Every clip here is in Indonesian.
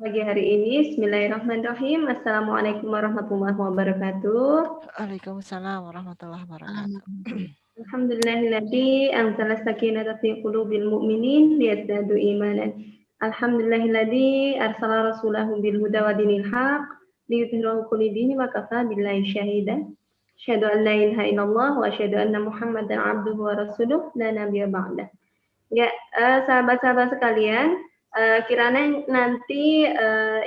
pagi hari ini. Bismillahirrahmanirrahim. Assalamualaikum warahmatullahi wabarakatuh. Waalaikumsalam warahmatullahi wabarakatuh. Alhamdulillahilladzi anzala sakinata fi qulubil mu'minin liyazdadu imanan. Alhamdulillahilladzi arsala rasulahu bil huda wa dinil haq liyudhhirahu kulli dini wa kafa billahi syahida. Asyhadu an la ilaha illallah wa asyhadu anna Muhammadan abduhu wa rasuluh la nabiyya ba'dah. Ya, sahabat-sahabat sekalian, kiranya nanti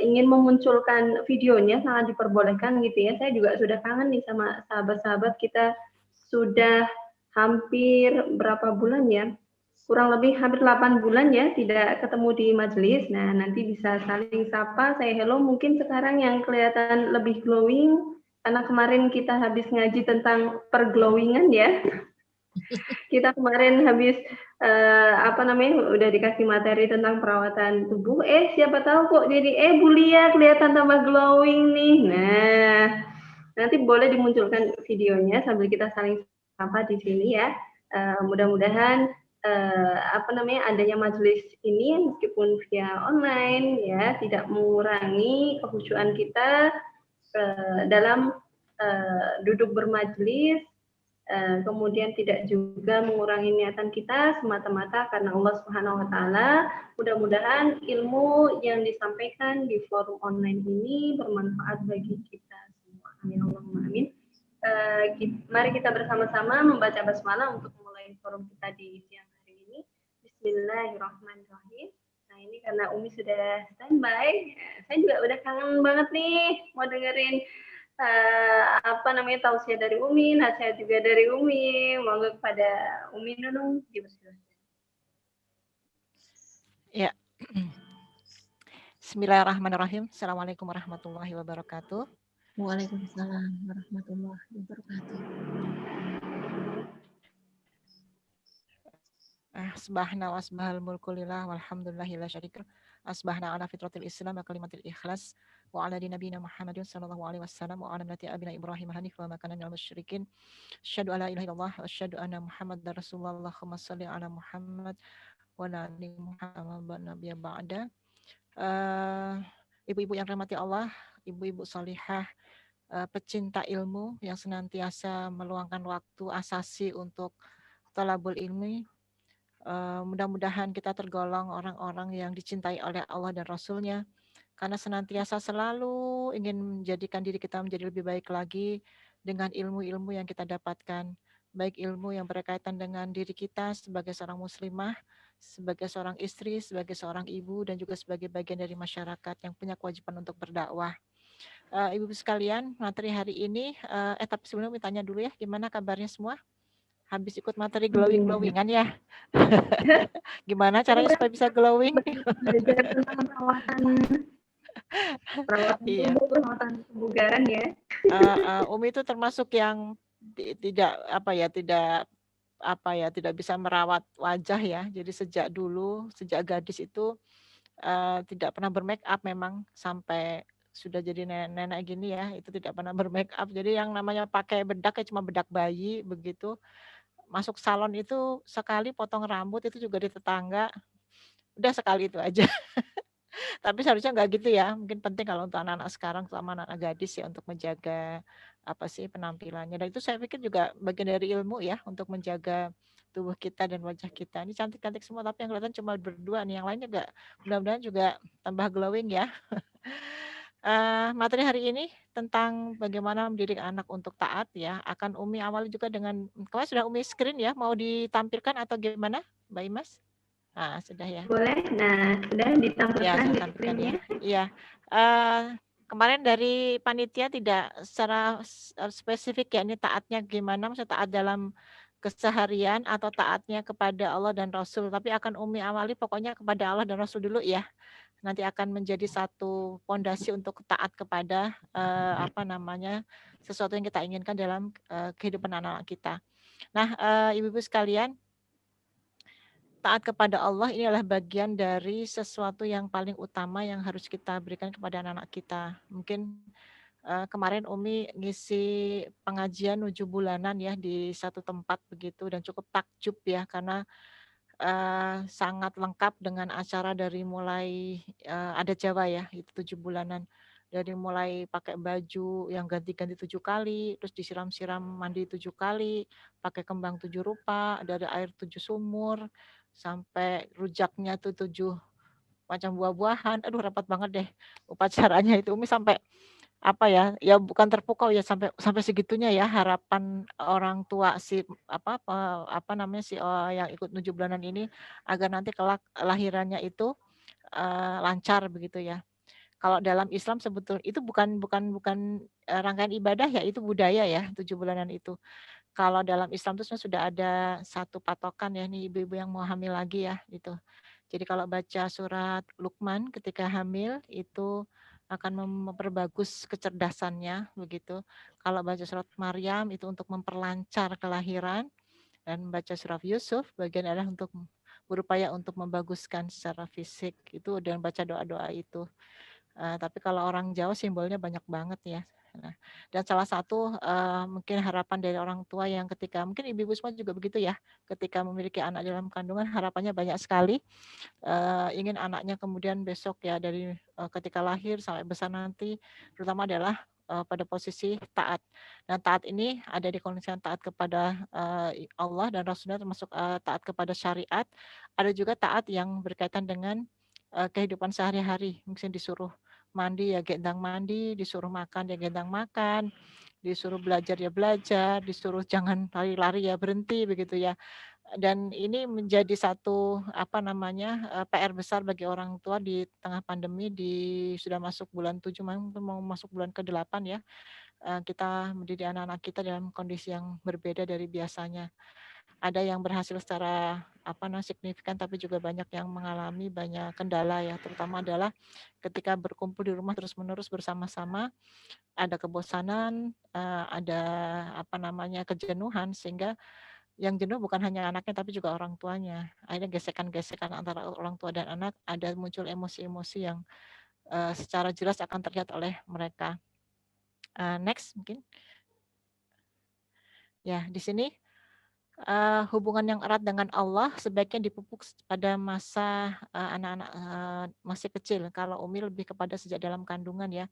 ingin memunculkan videonya sangat diperbolehkan gitu ya. Saya juga sudah kangen nih sama sahabat-sahabat kita sudah hampir berapa bulan ya? Kurang lebih hampir 8 bulan ya tidak ketemu di majelis. Nah, nanti bisa saling sapa, saya hello mungkin sekarang yang kelihatan lebih glowing karena kemarin kita habis ngaji tentang perglowingan ya. Kita kemarin habis udah dikasih materi tentang perawatan tubuh. Siapa tahu kok jadi Bu Lia kelihatan tambah glowing nih. Nah, nanti boleh dimunculkan videonya sambil kita saling sapa di sini ya. Mudah-mudahan adanya majelis ini meskipun via online ya tidak mengurangi kekhusyuan kita dalam duduk bermajelis. Kemudian tidak juga mengurangi niatan kita semata-mata karena Allah Subhanahu wa taala. Mudah-mudahan ilmu yang disampaikan di forum online ini bermanfaat bagi kita semua. Amin Allahumma amin. Mari kita bersama-sama membaca basmalah untuk mulai forum kita di siang hari ini. Bismillahirrahmanirrahim. Nah, ini karena Umi sudah standby, saya juga udah kangen banget nih mau dengerin tausiah dari Umi, nasihat juga dari Umi. Monggo kepada Umi Nunung dipersilakan. Ya. Bismillahirrahmanirrahim. Assalamualaikum warahmatullahi wabarakatuh. Waalaikumsalam warahmatullahi wabarakatuh. Asbahna wa asbahal mulku lillah walhamdulillahi la syarika. Asbahna ala fitratil Islam wa kalimatil ikhlas wa ala dinabiyina Muhammadin sallallahu alaihi wasallam wa ala millati abina Ibrahim hanif wa ma kana minal musyrikin. Asyhadu alla ilaha illallah wa asyhadu anna Muhammadar Rasulullah. Allahumma shalli ala Muhammad wa ala ali Muhammad wa nabiyya ba'da. Ibu-ibu yang rahmati Allah, ibu-ibu salihah, pecinta ilmu yang senantiasa meluangkan waktu asasi untuk talabul ilmi. Mudah-mudahan kita tergolong orang-orang yang dicintai oleh Allah dan Rasul-Nya karena senantiasa selalu ingin menjadikan diri kita menjadi lebih baik lagi dengan ilmu-ilmu yang kita dapatkan, baik ilmu yang berkaitan dengan diri kita sebagai seorang muslimah, sebagai seorang istri, sebagai seorang ibu, dan juga sebagai bagian dari masyarakat yang punya kewajiban untuk berdakwah. Ibu-ibu sekalian, materi hari ini, tapi sebelumnya tanya dulu ya, gimana kabarnya semua? Habis ikut materi glowing-glowingan ya? Gimana caranya supaya bisa glowing? Belajar tentang perawatan Iya. tubuh, perawatan kebugaran ya. Umi itu termasuk yang tidak bisa merawat wajah ya. Jadi sejak gadis itu tidak pernah bermake up memang sampai sudah jadi nenek gini ya, itu tidak pernah bermake up. Jadi yang namanya pakai bedak ya cuma bedak bayi begitu. Masuk salon itu sekali potong rambut itu juga di tetangga. Udah sekali itu aja. Tapi seharusnya nggak gitu ya. Mungkin penting kalau untuk anak-anak sekarang sama anak-anak gadis ya untuk menjaga penampilannya. Dan itu saya pikir juga bagian dari ilmu ya untuk menjaga tubuh kita dan wajah kita. Ini cantik-cantik semua tapi yang kelihatan cuma berdua nih. Yang lain juga mudah-mudahan juga tambah glowing ya. Materi hari ini tentang bagaimana mendidik anak untuk taat ya. Akan Umi awali juga dengan kemarin sudah Umi screen ya. Mau ditampilkan atau gimana, Mbak Imas? Nah, sudah ya. Boleh. Nah, sudah ditampilkan Ya, di tampilkan screen-nya. ya. Kemarin dari panitia tidak secara spesifik ya ini taatnya gimana, maksudnya taat dalam keseharian atau taatnya kepada Allah dan Rasul. Tapi akan Umi awali pokoknya kepada Allah dan Rasul dulu ya. Nanti akan menjadi satu pondasi untuk taat kepada sesuatu yang kita inginkan dalam kehidupan anak-anak kita. Nah, ibu-ibu sekalian, taat kepada Allah ini adalah bagian dari sesuatu yang paling utama yang harus kita berikan kepada anak-anak kita. Mungkin kemarin Umi ngisi pengajian 7 bulanan ya di satu tempat begitu dan cukup takjub ya karena sangat lengkap dengan acara dari mulai adat Jawa ya, itu 7 bulanan. Dari mulai pakai baju yang ganti-ganti 7 kali, terus disiram-siram mandi 7 kali, pakai kembang 7 rupa, dari air 7 sumur, sampai rujaknya tuh 7 macam buah-buahan. Aduh rapat banget deh upacaranya itu. Umi sampai apa ya bukan terpukau ya sampai sampai segitunya ya harapan orang tua si apa namanya si yang ikut 7 bulanan ini agar nanti kelak lahirannya itu lancar begitu ya. Kalau dalam Islam sebetulnya itu bukan rangkaian ibadah ya, itu budaya ya 7 bulanan itu. Kalau dalam Islam itu sudah ada satu patokan ya nih ibu-ibu yang mau hamil lagi ya gitu. Jadi kalau baca surat Luqman ketika hamil itu akan memperbagus kecerdasannya begitu. Kalau baca surat Maryam itu untuk memperlancar kelahiran dan baca surat Yusuf bagian adalah untuk berupaya untuk membaguskan secara fisik itu dan baca doa-doa itu. Tapi kalau orang Jawa simbolnya banyak banget ya. Nah, dan salah satu mungkin harapan dari orang tua yang ketika mungkin ibu-ibu semua juga begitu ya, ketika memiliki anak dalam kandungan harapannya banyak sekali ingin anaknya kemudian besok ya dari ketika lahir sampai besar nanti terutama adalah pada posisi taat. Dan taat ini ada di kondisi taat kepada Allah dan Rasulnya termasuk taat kepada syariat. Ada juga taat yang berkaitan dengan kehidupan sehari-hari. Mungkin disuruh mandi ya gendang mandi, disuruh makan ya gendang makan, disuruh belajar ya belajar, disuruh jangan lari-lari ya berhenti begitu ya. Dan ini menjadi satu apa namanya PR besar bagi orang tua di tengah pandemi sudah masuk bulan 7 mau masuk bulan ke-8 ya. Kita mendidik anak-anak kita dalam kondisi yang berbeda dari biasanya. Ada yang berhasil secara signifikan tapi juga banyak yang mengalami banyak kendala ya, terutama adalah ketika berkumpul di rumah terus-menerus bersama-sama ada kebosanan, ada kejenuhan sehingga yang jenuh bukan hanya anaknya tapi juga orang tuanya. Akhirnya gesekan-gesekan antara orang tua dan anak ada muncul emosi-emosi yang secara jelas akan terlihat oleh mereka. Next mungkin. Ya, di sini hubungan yang erat dengan Allah sebaiknya dipupuk pada masa anak-anak masih kecil. Kalau Umi lebih kepada sejak dalam kandungan ya.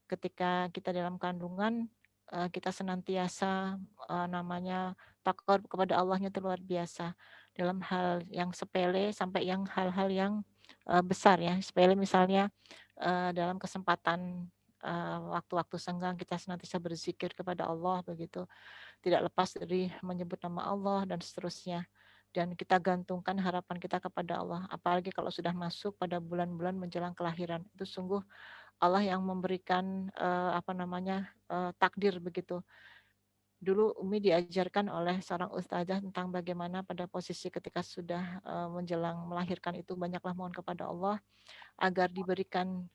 Ketika kita dalam kandungan kita senantiasa takut kepada Allahnya itu luar biasa dalam hal yang sepele sampai yang hal-hal yang besar ya. Sepele misalnya dalam kesempatan waktu-waktu senggang kita senantiasa berzikir kepada Allah begitu, tidak lepas dari menyebut nama Allah dan seterusnya. Dan kita gantungkan harapan kita kepada Allah. Apalagi kalau sudah masuk pada bulan-bulan menjelang kelahiran, itu sungguh Allah yang memberikan takdir begitu. Dulu Umi diajarkan oleh seorang ustazah tentang bagaimana pada posisi ketika sudah menjelang melahirkan itu banyaklah mohon kepada Allah agar diberikan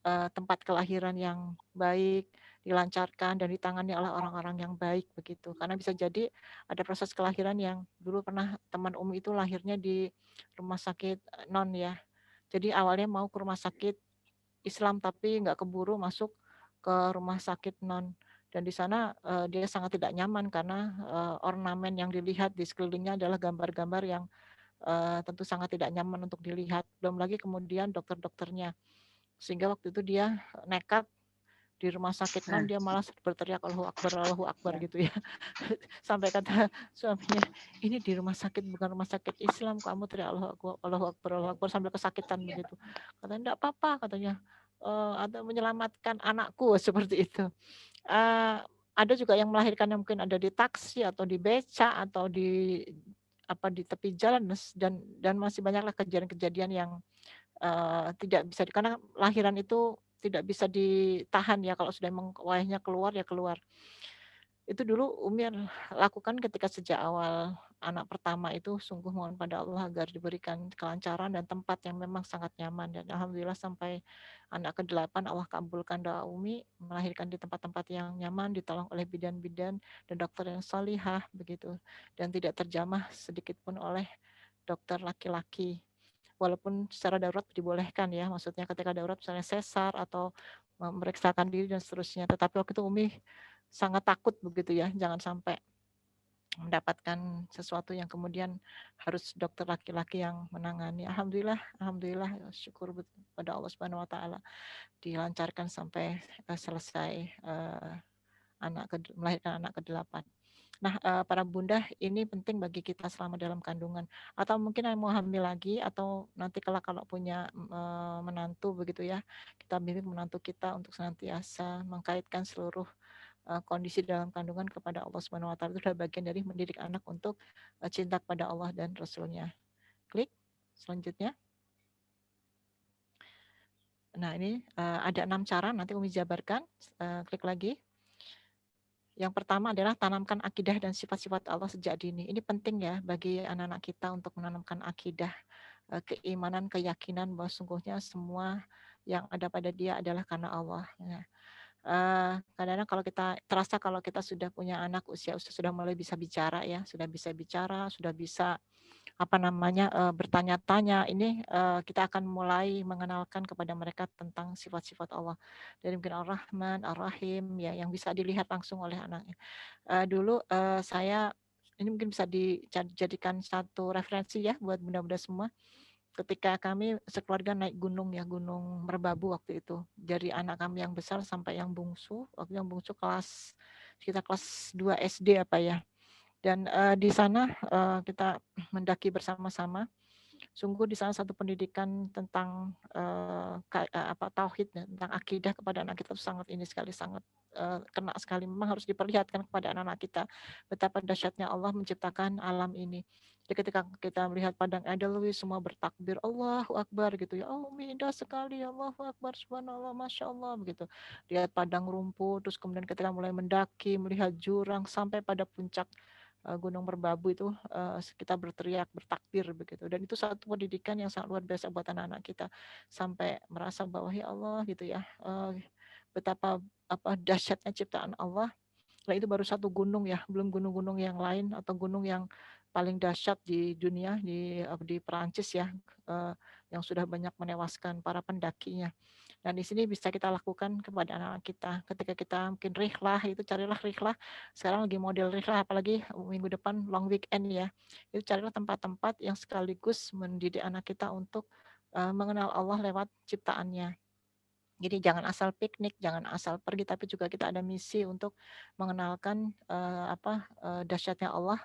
tempat kelahiran yang baik, dilancarkan dan ditangani oleh orang-orang yang baik begitu. Karena bisa jadi ada proses kelahiran yang dulu pernah teman Umi itu lahirnya di rumah sakit non ya. Jadi awalnya mau ke rumah sakit Islam tapi nggak keburu masuk ke rumah sakit non, dan di sana dia sangat tidak nyaman karena ornamen yang dilihat di sekelilingnya adalah gambar-gambar yang tentu sangat tidak nyaman untuk dilihat, belum lagi kemudian dokter-dokternya, sehingga waktu itu dia nekat di rumah sakit non dia malah berteriak Allahu Akbar gitu ya. Sampai kata suaminya, ini di rumah sakit bukan rumah sakit Islam, kamu teriak Allahu Akbar sambil kesakitan begitu. Katanya enggak apa-apa katanya, atau menyelamatkan anakku seperti itu. Ada juga yang melahirkan yang mungkin ada di taksi atau di beca atau di tepi jalan dan masih banyaklah kejadian-kejadian yang tidak bisa karena lahiran itu tidak bisa ditahan ya, kalau sudah emang wayahnya keluar ya keluar. Itu dulu Umi lakukan ketika sejak awal anak pertama itu sungguh mohon pada Allah agar diberikan kelancaran dan tempat yang memang sangat nyaman, dan alhamdulillah sampai anak ke-8 Allah kabulkan doa Umi melahirkan di tempat-tempat yang nyaman, ditolong oleh bidan-bidan dan dokter yang salihah begitu, dan tidak terjamah sedikit pun oleh dokter laki-laki. Walaupun secara darurat dibolehkan ya, maksudnya ketika darurat misalnya sesar atau memeriksakan diri dan seterusnya. Tetapi waktu itu Umi sangat takut begitu ya, jangan sampai mendapatkan sesuatu yang kemudian harus dokter laki-laki yang menangani. Alhamdulillah syukur pada Allah Subhanahu wa taala dilancarkan sampai selesai melahirkan anak ke-8. Nah, para bunda, ini penting bagi kita selama dalam kandungan, atau mungkin yang mau hamil lagi, atau nanti kalau punya menantu begitu ya, kita bimbing menantu kita untuk senantiasa mengkaitkan seluruh kondisi dalam kandungan kepada Allah Subhanahu wa taala. Itu adalah bagian dari mendidik anak untuk cinta kepada Allah dan Rasul-Nya. Klik selanjutnya. Nah, ini ada 6 cara, nanti Umi jabarkan. Klik lagi. Yang pertama adalah tanamkan akidah dan sifat-sifat Allah sejak dini. Ini penting ya bagi anak-anak kita untuk menanamkan akidah, keimanan, keyakinan bahwa sungguhnya semua yang ada pada dia adalah karena Allah. Ya. Kadang-kadang kalau kita terasa kalau kita sudah punya anak usia sudah mulai bisa bicara ya, sudah bisa bertanya-tanya. Ini kita akan mulai mengenalkan kepada mereka tentang sifat-sifat Allah. Dari mungkin Ar-Rahman, Ar-Rahim ya yang bisa dilihat langsung oleh anaknya. Dulu saya ini mungkin bisa dijadikan satu referensi ya buat bunda-bunda semua. Ketika kami sekeluarga naik gunung ya, Gunung Merbabu waktu itu. Dari anak kami yang besar sampai yang bungsu, waktu yang bungsu kita kelas 2 SD apa ya. Dan di sana kita mendaki bersama-sama. Sungguh di sana satu pendidikan tentang tauhid tentang akidah kepada anak kita sangat kena sekali. Memang harus diperlihatkan kepada anak-anak kita betapa dahsyatnya Allah menciptakan alam ini. Jadi ketika kita melihat padang Edelweiss semua bertakbir Allahu Akbar gitu ya. Oh indah sekali Allahu Akbar subhanallah masya Allah begitu. Lihat padang rumput terus kemudian ketika mulai mendaki melihat jurang sampai pada puncak Gunung Merbabu itu kita berteriak bertakbir begitu, dan itu satu pendidikan yang sangat luar biasa buat anak-anak kita sampai merasa bahwa ya Allah gitu ya betapa dahsyatnya ciptaan Allah. Nah itu baru satu gunung ya, belum gunung-gunung yang lain atau gunung yang paling dahsyat di dunia di Perancis ya yang sudah banyak menewaskan para pendakinya. Dan di sini bisa kita lakukan kepada anak-anak kita. Ketika kita mungkin rihlah, itu carilah rihlah. Sekarang lagi model rihlah, apalagi minggu depan long weekend ya. Itu carilah tempat-tempat yang sekaligus mendidik anak kita untuk mengenal Allah lewat ciptaannya. Jadi jangan asal piknik, jangan asal pergi, tapi juga kita ada misi untuk mengenalkan dahsyatnya Allah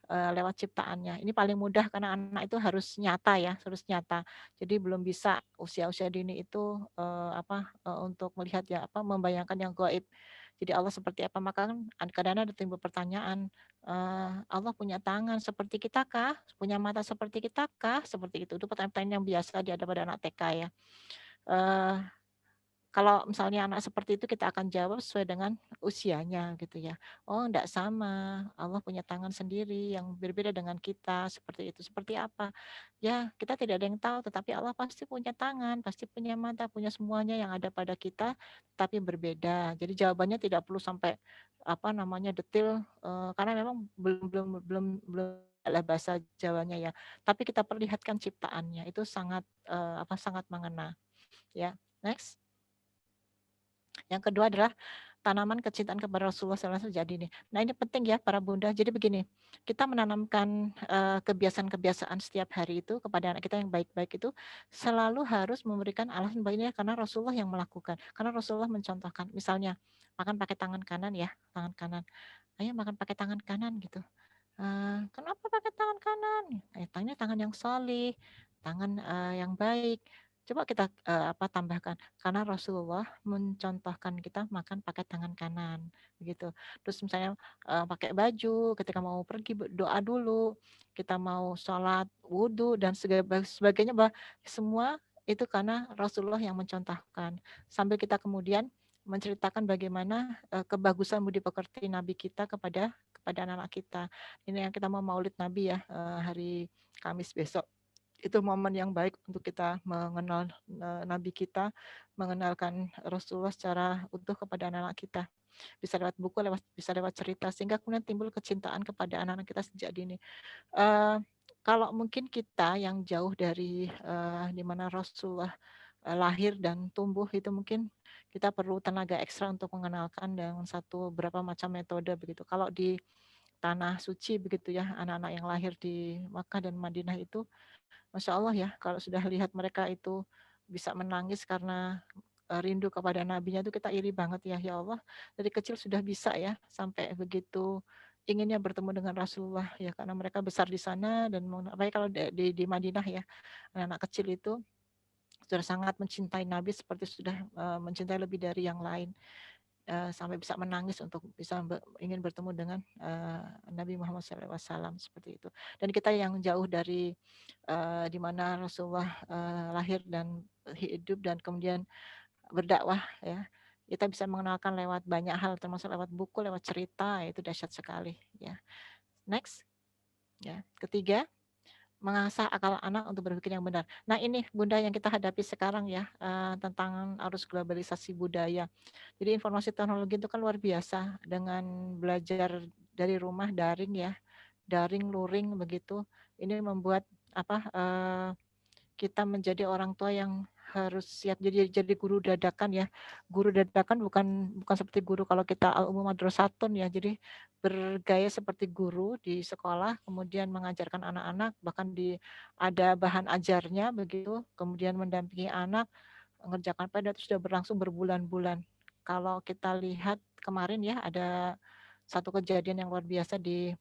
lewat ciptaannya. Ini paling mudah karena anak itu harus nyata ya, harus nyata. Jadi belum bisa usia-usia dini itu untuk melihat ya membayangkan yang gaib. Jadi Allah seperti apa? Maka kan kadang-kadang ada timbul pertanyaan, Allah punya tangan seperti kita kah? Punya mata seperti kita kah? Seperti itu. Itu pertanyaan yang biasa ada pada anak TK ya. Kalau misalnya anak seperti itu kita akan jawab sesuai dengan usianya gitu ya. Oh enggak sama, Allah punya tangan sendiri yang berbeda dengan kita seperti itu. Seperti apa? Ya kita tidak ada yang tahu tetapi Allah pasti punya tangan, pasti punya mata, punya semuanya yang ada pada kita tapi berbeda. Jadi jawabannya tidak perlu sampai detail karena memang belum adalah bahasa Jawanya ya. Tapi kita perlihatkan ciptaannya itu sangat sangat mengena. Ya, next. Yang kedua adalah tanaman kecintaan kepada Rasulullah SAW sejak dini. Nah ini penting ya para bunda. Jadi begini, kita menanamkan kebiasaan-kebiasaan setiap hari itu kepada anak kita yang baik-baik itu selalu harus memberikan alasan baiknya karena Rasulullah yang melakukan. Karena Rasulullah mencontohkan. Misalnya makan pakai tangan kanan ya, tangan kanan. Ayo makan pakai tangan kanan gitu. Kenapa pakai tangan kanan? Tangannya tangan yang solih, tangan yang baik. Coba kita tambahkan karena Rasulullah mencontohkan kita makan pakai tangan kanan begitu. Terus misalnya pakai baju ketika mau pergi doa dulu, kita mau sholat wudhu dan sebagainya semua itu karena Rasulullah yang mencontohkan. Sambil kita kemudian menceritakan bagaimana kebagusan budi pekerti Nabi kita kepada anak-anak kita. Ini yang kita mau Maulid Nabi ya hari Kamis besok. Itu momen yang baik untuk kita mengenal Nabi kita, mengenalkan Rasulullah secara utuh kepada anak-anak kita. Bisa lewat buku, bisa lewat cerita, sehingga kemudian timbul kecintaan kepada anak-anak kita sejak dini. Kalau mungkin kita yang jauh dari di mana Rasulullah lahir dan tumbuh itu mungkin kita perlu tenaga ekstra untuk mengenalkan dengan beberapa macam metode begitu. Kalau di tanah suci begitu ya, anak-anak yang lahir di Makkah dan Madinah itu, Masya Allah ya, kalau sudah lihat mereka itu bisa menangis karena rindu kepada nabinya itu kita iri banget ya, ya Allah, dari kecil sudah bisa ya sampai begitu inginnya bertemu dengan Rasulullah ya, karena mereka besar di sana dan apalagi kalau di Madinah ya, anak-anak kecil itu sudah sangat mencintai Nabi seperti sudah mencintai lebih dari yang lain. Sampai bisa menangis untuk bisa ingin bertemu dengan Nabi Muhammad SAW seperti itu. Dan kita yang jauh dari di mana Rasulullah lahir dan hidup dan kemudian berdakwah ya, kita bisa mengenalkan lewat banyak hal termasuk lewat buku, lewat cerita, itu dahsyat sekali ya. Next ya, ketiga, mengasah akal anak untuk berpikir yang benar. Nah ini Bunda yang kita hadapi sekarang ya, tentang arus globalisasi budaya. Jadi informasi teknologi itu kan luar biasa dengan belajar dari rumah daring ya, daring luring begitu. Ini membuat kita menjadi orang tua yang harus siap jadi guru dadakan ya. Guru dadakan bukan seperti guru kalau kita al-umum madrasatun ya. Jadi bergaya seperti guru di sekolah, kemudian mengajarkan anak-anak, bahkan ada bahan ajarnya begitu, kemudian mendampingi anak, mengerjakan PR itu sudah berlangsung berbulan-bulan. Kalau kita lihat kemarin ya, ada satu kejadian yang luar biasa di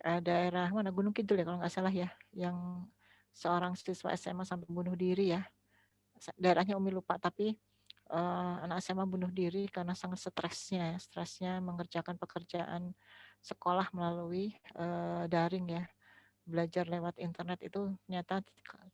daerah mana, Gunung Kidul ya kalau nggak salah ya, yang seorang siswa SMA sampai bunuh diri ya. Daerahnya Umi lupa, tapi anak SMA bunuh diri karena sangat stresnya mengerjakan pekerjaan sekolah melalui daring ya, belajar lewat internet itu ternyata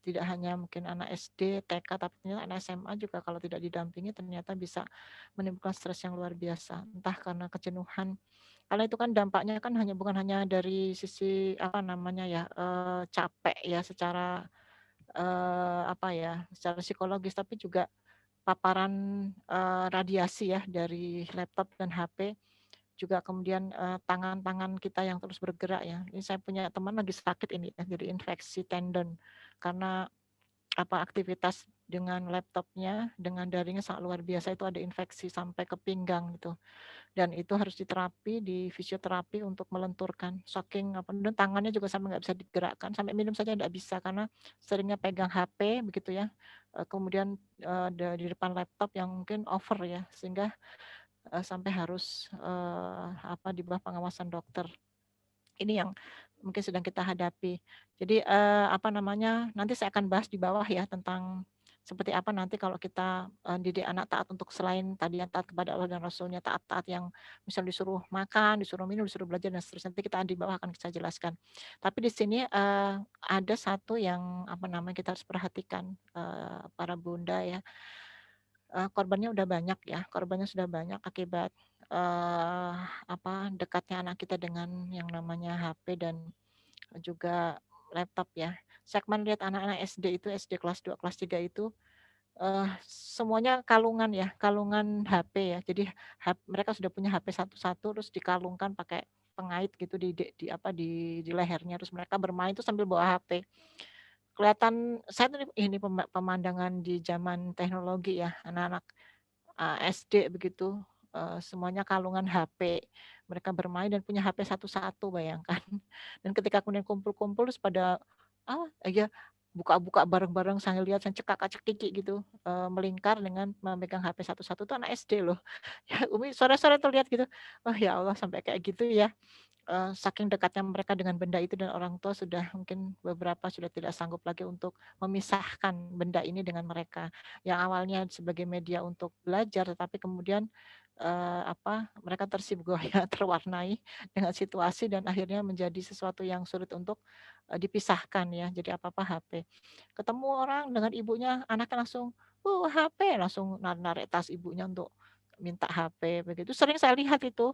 tidak hanya mungkin anak SD, TK, tapi ternyata anak SMA juga kalau tidak didampingi ternyata bisa menimbulkan stres yang luar biasa, entah karena kejenuhan. Karena itu kan dampaknya kan bukan hanya dari sisi capek ya secara secara psikologis, tapi juga paparan radiasi ya dari laptop dan HP, juga kemudian tangan-tangan kita yang terus bergerak ya. Ini saya punya teman lagi sakit ini ya, jadi infeksi tendon karena aktivitas dengan laptopnya, dengan daringnya sangat luar biasa, itu ada infeksi sampai ke pinggang gitu. Dan itu harus diterapi, di fisioterapi untuk melenturkan. Saking dan tangannya juga sampai nggak bisa digerakkan, sampai minum saja nggak bisa karena seringnya pegang HP begitu ya. Kemudian di depan laptop yang mungkin over ya, sehingga sampai harus di bawah pengawasan dokter. Ini yang mungkin sedang kita hadapi. Jadi nanti saya akan bahas di bawah ya tentang seperti apa nanti kalau kita didik anak taat untuk selain tadi yang taat kepada Allah dan Rasulnya, taat-taat yang misalnya disuruh makan, disuruh minum, disuruh belajar dan seterusnya. Nanti kita di bawah akan saya jelaskan. Tapi di sini ada satu yang kita harus perhatikan para bunda ya. Korbannya udah banyak ya, korbannya sudah banyak akibat dekatnya anak kita dengan yang namanya HP dan juga laptop ya. Segmen lihat anak-anak SD itu, SD kelas 2, kelas 3 itu semuanya kalungan ya, kalungan HP ya. Jadi mereka sudah punya HP satu-satu terus dikalungkan pakai pengait gitu di lehernya, terus mereka bermain tuh sambil bawa HP. Kelihatan saya tuh ini pemandangan di zaman teknologi ya, anak-anak SD begitu, semuanya kalungan HP. Mereka bermain dan punya HP satu-satu, bayangkan. Dan ketika kemudian kumpul-kumpul terus pada buka-buka bareng-bareng sambil lihat yang cekak-cekiki gitu, melingkar dengan memegang HP satu-satu, itu anak SD loh. Ya Umi sore-sore tuh lihat gitu, oh ya Allah sampai kayak gitu ya. Saking dekatnya mereka dengan benda itu dan orang tua sudah mungkin beberapa sudah tidak sanggup lagi untuk memisahkan benda ini dengan mereka. Yang awalnya sebagai media untuk belajar, tetapi kemudian mereka tersibuk ya, terwarnai dengan situasi dan akhirnya menjadi sesuatu yang sulit untuk dipisahkan ya. Jadi apa-apa HP. Ketemu orang dengan ibunya, anaknya langsung, HP, langsung narik tas ibunya untuk minta HP begitu. Sering saya lihat itu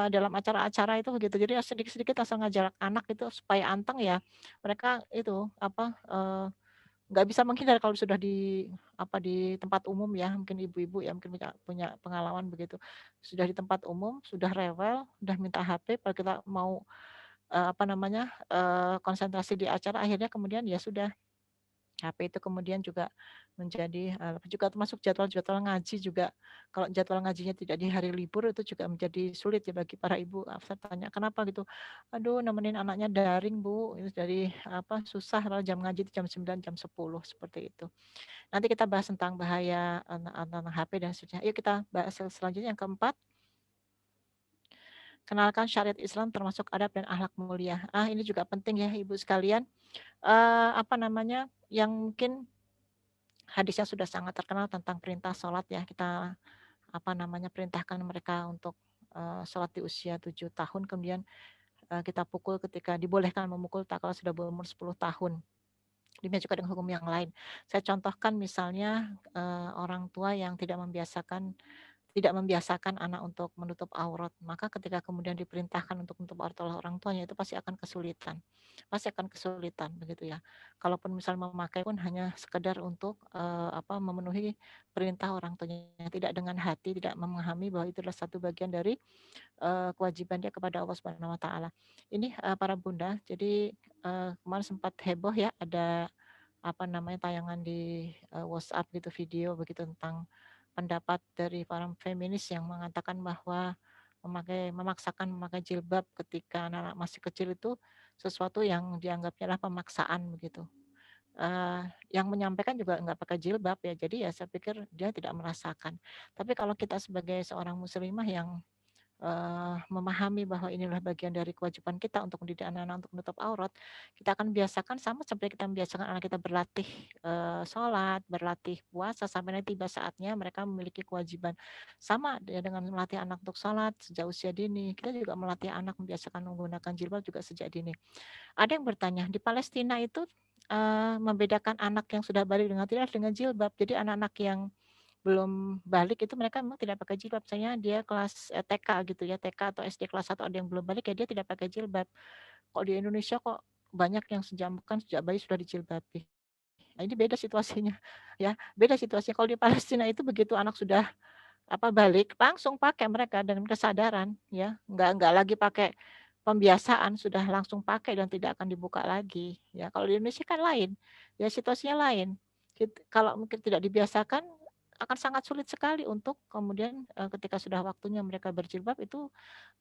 dalam acara-acara itu begitu. Jadi sedikit-sedikit langsung ngajak anak itu supaya anteng ya. Mereka itu nggak bisa menghindar kalau sudah di tempat umum ya, mungkin ibu-ibu ya mungkin punya pengalaman begitu. Sudah di tempat umum, sudah rewel, udah minta HP, kalau kita mau konsentrasi di acara, akhirnya kemudian ya sudah HP itu kemudian juga menjadi juga termasuk jadwal-jadwal ngaji juga. Kalau jadwal ngajinya tidak di hari libur itu juga menjadi sulit ya bagi para ibu. Saya tanya, "Kenapa gitu?" "Aduh nemenin anaknya daring, Bu, itu dari susah kalau jam ngaji itu jam 9, jam 10," seperti itu. Nanti kita bahas tentang bahaya tentang HP dan seterusnya. Yuk kita bahas selanjutnya yang keempat, kenalkan syariat Islam termasuk adab dan akhlak mulia. Ini juga penting ya Ibu sekalian. Yang mungkin hadisnya sudah sangat terkenal tentang perintah sholat ya. Kita perintahkan mereka untuk sholat di usia 7 tahun, kemudian kita pukul ketika dibolehkan memukul tak kalau sudah berumur 10 tahun. Demikian juga dengan hukum yang lain. Saya contohkan misalnya orang tua yang tidak membiasakan anak untuk menutup aurat, maka ketika kemudian diperintahkan untuk menutup aurat oleh orang tuanya itu pasti akan kesulitan begitu ya. Kalaupun misal memakai pun hanya sekedar untuk memenuhi perintah orang tuanya, tidak dengan hati, tidak memahami bahwa itu adalah satu bagian dari kewajiban dia kepada Allah Subhanahu wa taala. Ini para bunda, jadi kemarin sempat heboh ya, ada tayangan di WhatsApp gitu, video begitu tentang pendapat dari para feminis yang mengatakan bahwa memaksakan memakai jilbab ketika anak-anak masih kecil itu sesuatu yang dianggapnya adalah pemaksaan begitu. Yang menyampaikan juga nggak pakai jilbab ya, jadi ya saya pikir dia tidak merasakan. Tapi kalau kita sebagai seorang muslimah yang memahami bahwa inilah bagian dari kewajiban kita untuk mendidik anak-anak untuk menutup aurat, kita akan biasakan sama seperti kita membiasakan anak kita berlatih sholat, berlatih puasa sampai nanti tiba saatnya mereka memiliki kewajiban. Sama ya dengan melatih anak untuk sholat sejak usia dini, kita juga melatih anak membiasakan menggunakan jilbab juga sejak dini. Ada yang bertanya, di Palestina itu membedakan anak yang sudah balik dengan tidak dengan jilbab. Jadi anak-anak yang belum balik itu mereka memang tidak pakai jilbab. Misalnya dia kelas TK gitu ya, TK atau SD kelas 1 ada yang belum balik ya dia tidak pakai jilbab. Kok di Indonesia kok banyak yang sejak bayi sudah dijilbabi. Nah, ini beda situasinya ya, beda situasinya. Kalau di Palestina itu begitu anak sudah balik langsung pakai mereka dengan kesadaran ya, nggak lagi pakai pembiasaan, sudah langsung pakai dan tidak akan dibuka lagi ya. Kalau di Indonesia kan lain, ya situasinya lain. Kalau mungkin tidak dibiasakan akan sangat sulit sekali untuk kemudian ketika sudah waktunya mereka berjilbab itu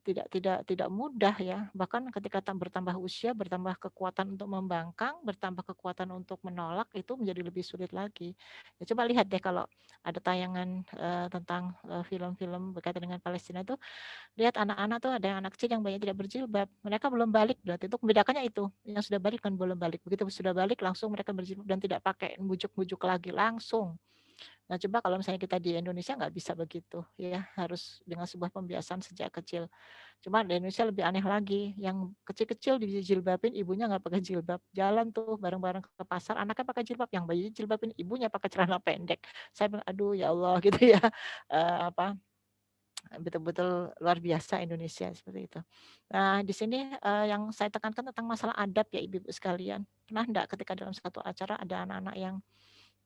tidak mudah ya. Bahkan ketika bertambah usia, bertambah kekuatan untuk membangkang, bertambah kekuatan untuk menolak itu menjadi lebih sulit lagi. Ya, coba lihat deh kalau ada tayangan tentang film-film berkaitan dengan Palestina itu, lihat anak-anak tuh ada yang anak kecil yang banyak tidak berjilbab. Mereka belum balik, berarti itu membedakannya itu. Yang sudah balik kan belum balik. Begitu sudah balik langsung mereka berjilbab dan tidak pakai bujuk-bujuk lagi langsung. Nah, coba kalau misalnya kita di Indonesia nggak bisa begitu ya, harus dengan sebuah pembiasaan sejak kecil. Cuma di Indonesia lebih aneh lagi, yang kecil-kecil dijilbabin, ibunya nggak pakai jilbab. Jalan tuh bareng-bareng ke pasar, anaknya pakai jilbab, yang bayi jilbabin, ibunya pakai celana pendek. Saya bilang, aduh ya Allah gitu ya, betul-betul luar biasa Indonesia seperti itu. Nah, di sini yang saya tekankan tentang masalah adab ya ibu-ibu sekalian. Pernah enggak ketika dalam satu acara ada anak-anak yang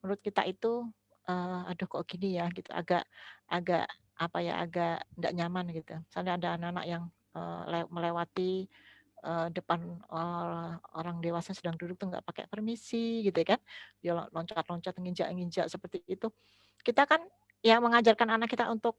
menurut kita itu, aduh kok gini ya gitu, agak agak agak enggak nyaman gitu. Misalnya ada anak-anak yang melewati depan orang dewasa sedang duduk tuh nggak pakai permisi gitu kan. Dia loncat-loncat, nginjak-nginjak seperti itu. Kita kan ya mengajarkan anak kita untuk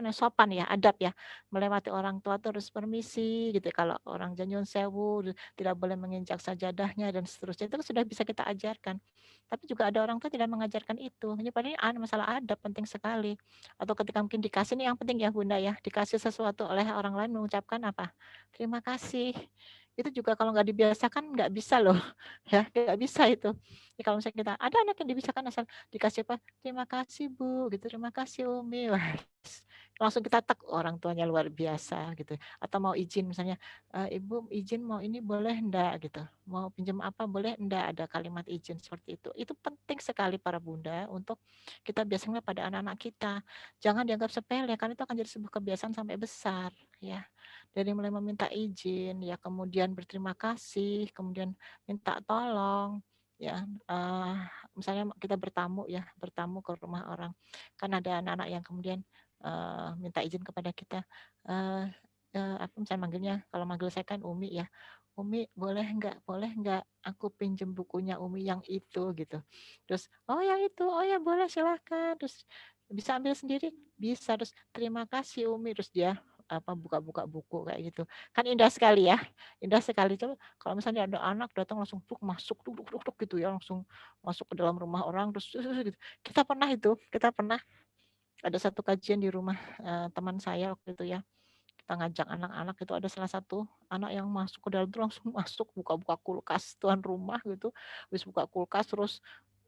sopan ya, adab ya. Melewati orang tua tuh harus permisi gitu. Kalau orang nyun sewu, tidak boleh menginjak sajadahnya dan seterusnya. Itu sudah bisa kita ajarkan. Tapi juga ada orang tua tidak mengajarkan itu. Ini padahal masalah adab penting sekali. Atau ketika mungkin dikasih nih yang penting ya Bunda ya, dikasih sesuatu oleh orang lain mengucapkan apa? Terima kasih. Itu juga kalau nggak dibiasakan nggak bisa loh. Ya, nggak bisa itu. Ya, kalau misalnya kita ada anak yang dibiasakan asal dikasih apa? Terima kasih Bu, gitu. Terima kasih Umi. Wah, langsung kita tek orang tuanya luar biasa gitu. Atau mau izin misalnya, Ibu izin mau ini boleh enggak gitu. Mau pinjam apa boleh enggak, ada kalimat izin seperti itu. Itu penting sekali para bunda untuk kita biasakan pada anak-anak kita. Jangan dianggap sepele karena itu akan jadi sebuah kebiasaan sampai besar ya. Dari mulai meminta izin, ya kemudian berterima kasih, kemudian minta tolong, ya misalnya kita bertamu ke rumah orang, kan ada anak-anak yang kemudian minta izin kepada kita, aku misalnya manggilnya, kalau manggil saya kan Umi ya, Umi boleh nggak aku pinjem bukunya Umi yang itu gitu. Terus oh yang itu, oh ya boleh silahkan. Terus bisa ambil sendiri, bisa. Terus terima kasih Umi. Terus dia buka-buka buku kayak gitu. Kan indah sekali ya, indah sekali. Coba kalau misalnya ada anak datang langsung masuk duduk gitu ya, langsung masuk ke dalam rumah orang terus gitu. Kita pernah ada satu kajian di rumah teman saya waktu itu ya. Kita ngajak anak-anak, itu ada salah satu anak yang masuk ke dalam itu langsung masuk buka-buka kulkas tuan rumah gitu, habis buka kulkas terus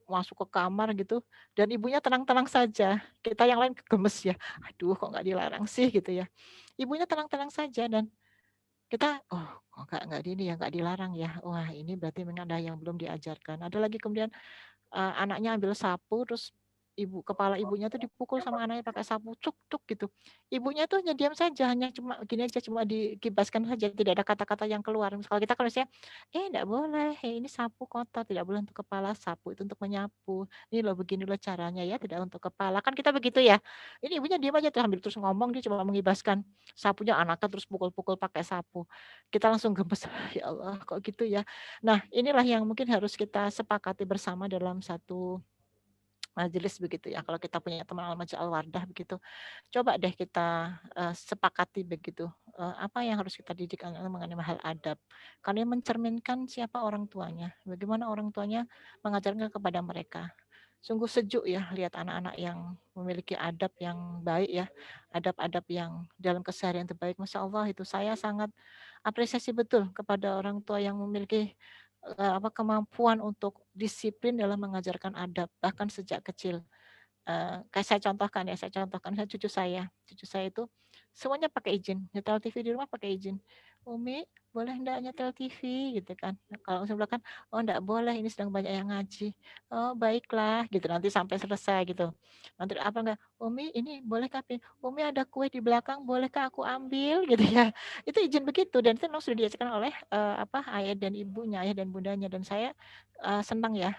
masuk ke kamar gitu, dan ibunya tenang-tenang saja. Kita yang lain gemes ya, aduh kok nggak dilarang sih gitu ya. Ibunya tenang-tenang saja, dan kita kok nggak ini ya, nggak dilarang ya, wah ini berarti memang ada yang belum diajarkan. Ada lagi kemudian anaknya ambil sapu, terus kepala ibunya tuh dipukul sama anaknya pakai sapu, cuk cuk gitu. Ibunya tuh hanya diam saja, hanya cuma gini aja, cuma dikibaskan saja, tidak ada kata-kata yang keluar. Kalau kita kan misalnya, enggak boleh, ini sapu kotor, tidak boleh untuk kepala, sapu itu untuk menyapu. Ini loh begini loh caranya ya, tidak untuk kepala. Kan kita begitu ya. Ini ibunya diam aja tuh, sambil terus ngomong, dia cuma mengibaskan sapunya, anaknya terus pukul-pukul pakai sapu. Kita langsung gemes, ya Allah kok gitu ya. Nah, inilah yang mungkin harus kita sepakati bersama dalam satu majelis begitu ya. Kalau kita punya teman Al-Majid Al-Wardah begitu, coba deh kita sepakati begitu. Apa yang harus kita didik anak mengenai hal adab. Karena mencerminkan siapa orang tuanya, bagaimana orang tuanya mengajarkan kepada mereka. Sungguh sejuk ya lihat anak-anak yang memiliki adab yang baik ya, adab-adab yang dalam keseharian terbaik. Masya Allah, itu saya sangat apresiasi betul kepada orang tua yang memiliki kemampuan untuk disiplin dalam mengajarkan adab bahkan sejak kecil. Kayak saya contohkan cucu saya itu semuanya pakai izin, nyetel TV di rumah pakai izin. Umi boleh enggak nyetel TV gitu kan. Nah, kalau saya bilang kan, oh enggak boleh, ini sedang banyak yang ngaji. Oh baiklah gitu, nanti sampai selesai gitu. Nanti apa enggak, Umi ini boleh kape, Umi ada kue di belakang, bolehkah aku ambil gitu ya. Itu izin begitu, dan itu memang sudah diajarkan oleh ayah dan ibunya, ayah dan bundanya, dan saya senang ya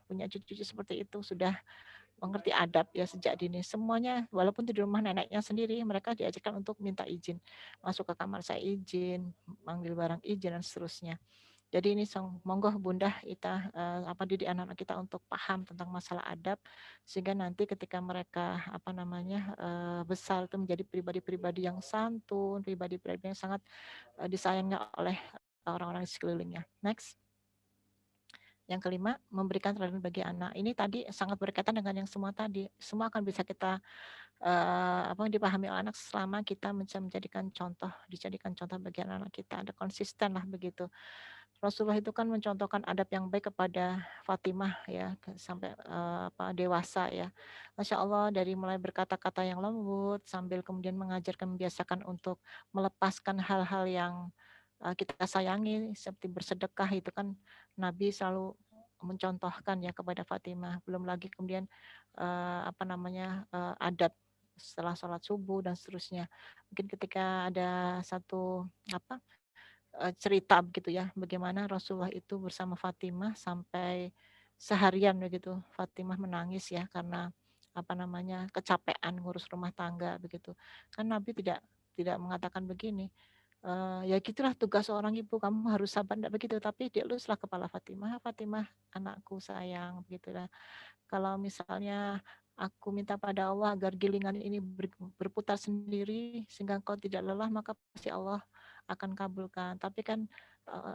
punya cucu-cucu seperti itu, sudah mengerti adab ya sejak dini. Semuanya walaupun di rumah neneknya sendiri, mereka diajarkan untuk minta izin. Masuk ke kamar saya izin, manggil barang izin dan seterusnya. Jadi ini monggo Bunda kita didik anak-anak kita untuk paham tentang masalah adab, sehingga nanti ketika mereka besar itu menjadi pribadi-pribadi yang santun, pribadi-pribadi yang sangat disayangi oleh orang-orang di sekelilingnya. Next. Yang kelima, memberikan teladan bagi anak. Ini tadi sangat berkaitan dengan yang semua tadi. Semua akan bisa kita dipahami oleh anak selama kita dijadikan contoh bagi anak-anak kita. Ada konsisten lah begitu. Rasulullah itu kan mencontohkan adab yang baik kepada Fatimah ya sampai dewasa ya. Masya Allah, dari mulai berkata-kata yang lembut sambil kemudian mengajarkan, membiasakan untuk melepaskan hal-hal yang kita sayangi seperti bersedekah, itu kan Nabi selalu mencontohkan ya kepada Fatimah. Belum lagi kemudian adab setelah sholat subuh dan seterusnya. Mungkin ketika ada satu cerita begitu ya, bagaimana Rasulullah itu bersama Fatimah sampai seharian begitu. Fatimah menangis ya karena kecapean ngurus rumah tangga begitu. Kan Nabi tidak mengatakan begini, ya gitulah tugas seorang ibu, kamu harus sabar, tidak begitu, tapi dieluslah kepala Fatimah, Fatimah anakku sayang begitulah. Kalau misalnya aku minta pada Allah agar gilingan ini berputar sendiri sehingga engkau tidak lelah, maka pasti Allah akan kabulkan. Tapi kan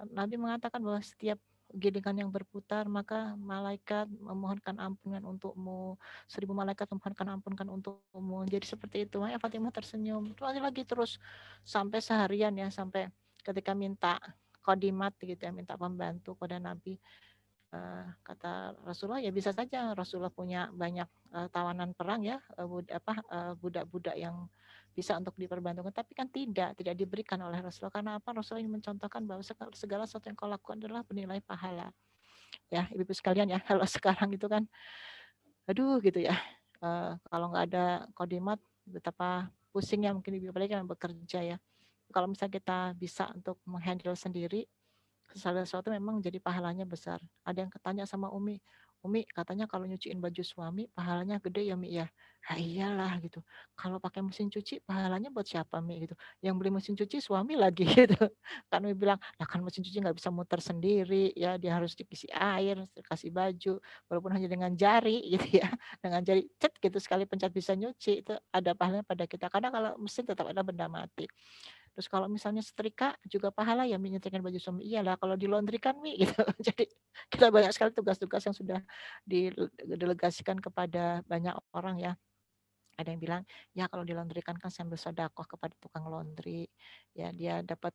Nabi mengatakan bahwa setiap gilingan yang berputar, maka malaikat memohonkan ampunan untukmu, 1000 malaikat memohonkan ampunkan untukmu. Jadi seperti itu. Makanya Fatimah tersenyum lagi terus sampai seharian ya, sampai ketika minta kodimat gitu ya, minta pembantu pada Nabi. Kata Rasulullah, ya bisa saja Rasulullah punya banyak tawanan perang ya, budak-budak yang bisa untuk diperbantukan, tapi kan tidak diberikan oleh Rasulullah. Karena apa? Rasulullah ingin mencontohkan bahwa segala sesuatu yang kau lakukan adalah bernilai pahala. Ya, ibu-ibu sekalian ya, kalau sekarang itu kan aduh gitu ya, kalau nggak ada kodimat betapa pusingnya mungkin ibu, apalagi yang bekerja ya. Kalau misalnya kita bisa untuk menghandle sendiri segala sesuatu, memang jadi pahalanya besar. Ada yang tanya sama Umi, Umi katanya kalau nyuciin baju suami pahalanya gede ya Mi ya. Ah iyalah gitu. Kalau pakai mesin cuci pahalanya buat siapa Mi gitu. Yang beli mesin cuci suami lagi gitu. Kan Umi bilang, nah kan mesin cuci nggak bisa muter sendiri ya, dia harus dikisi air, kasih baju, walaupun hanya dengan jari gitu ya. Dengan jari cet gitu sekali pencet bisa nyuci, itu ada pahalanya pada kita. Karena kalau mesin tetap ada benda mati. Terus kalau misalnya setrika juga pahala ya Mi nyetrikain baju suami. Iyalah kalau dilondrikan Mi gitu. Jadi kita banyak sekali tugas-tugas yang sudah didelegasikan kepada banyak orang ya. Ada yang bilang, ya kalau dilondrikan kan sambil sedekah kepada tukang laundry. Ya dia dapat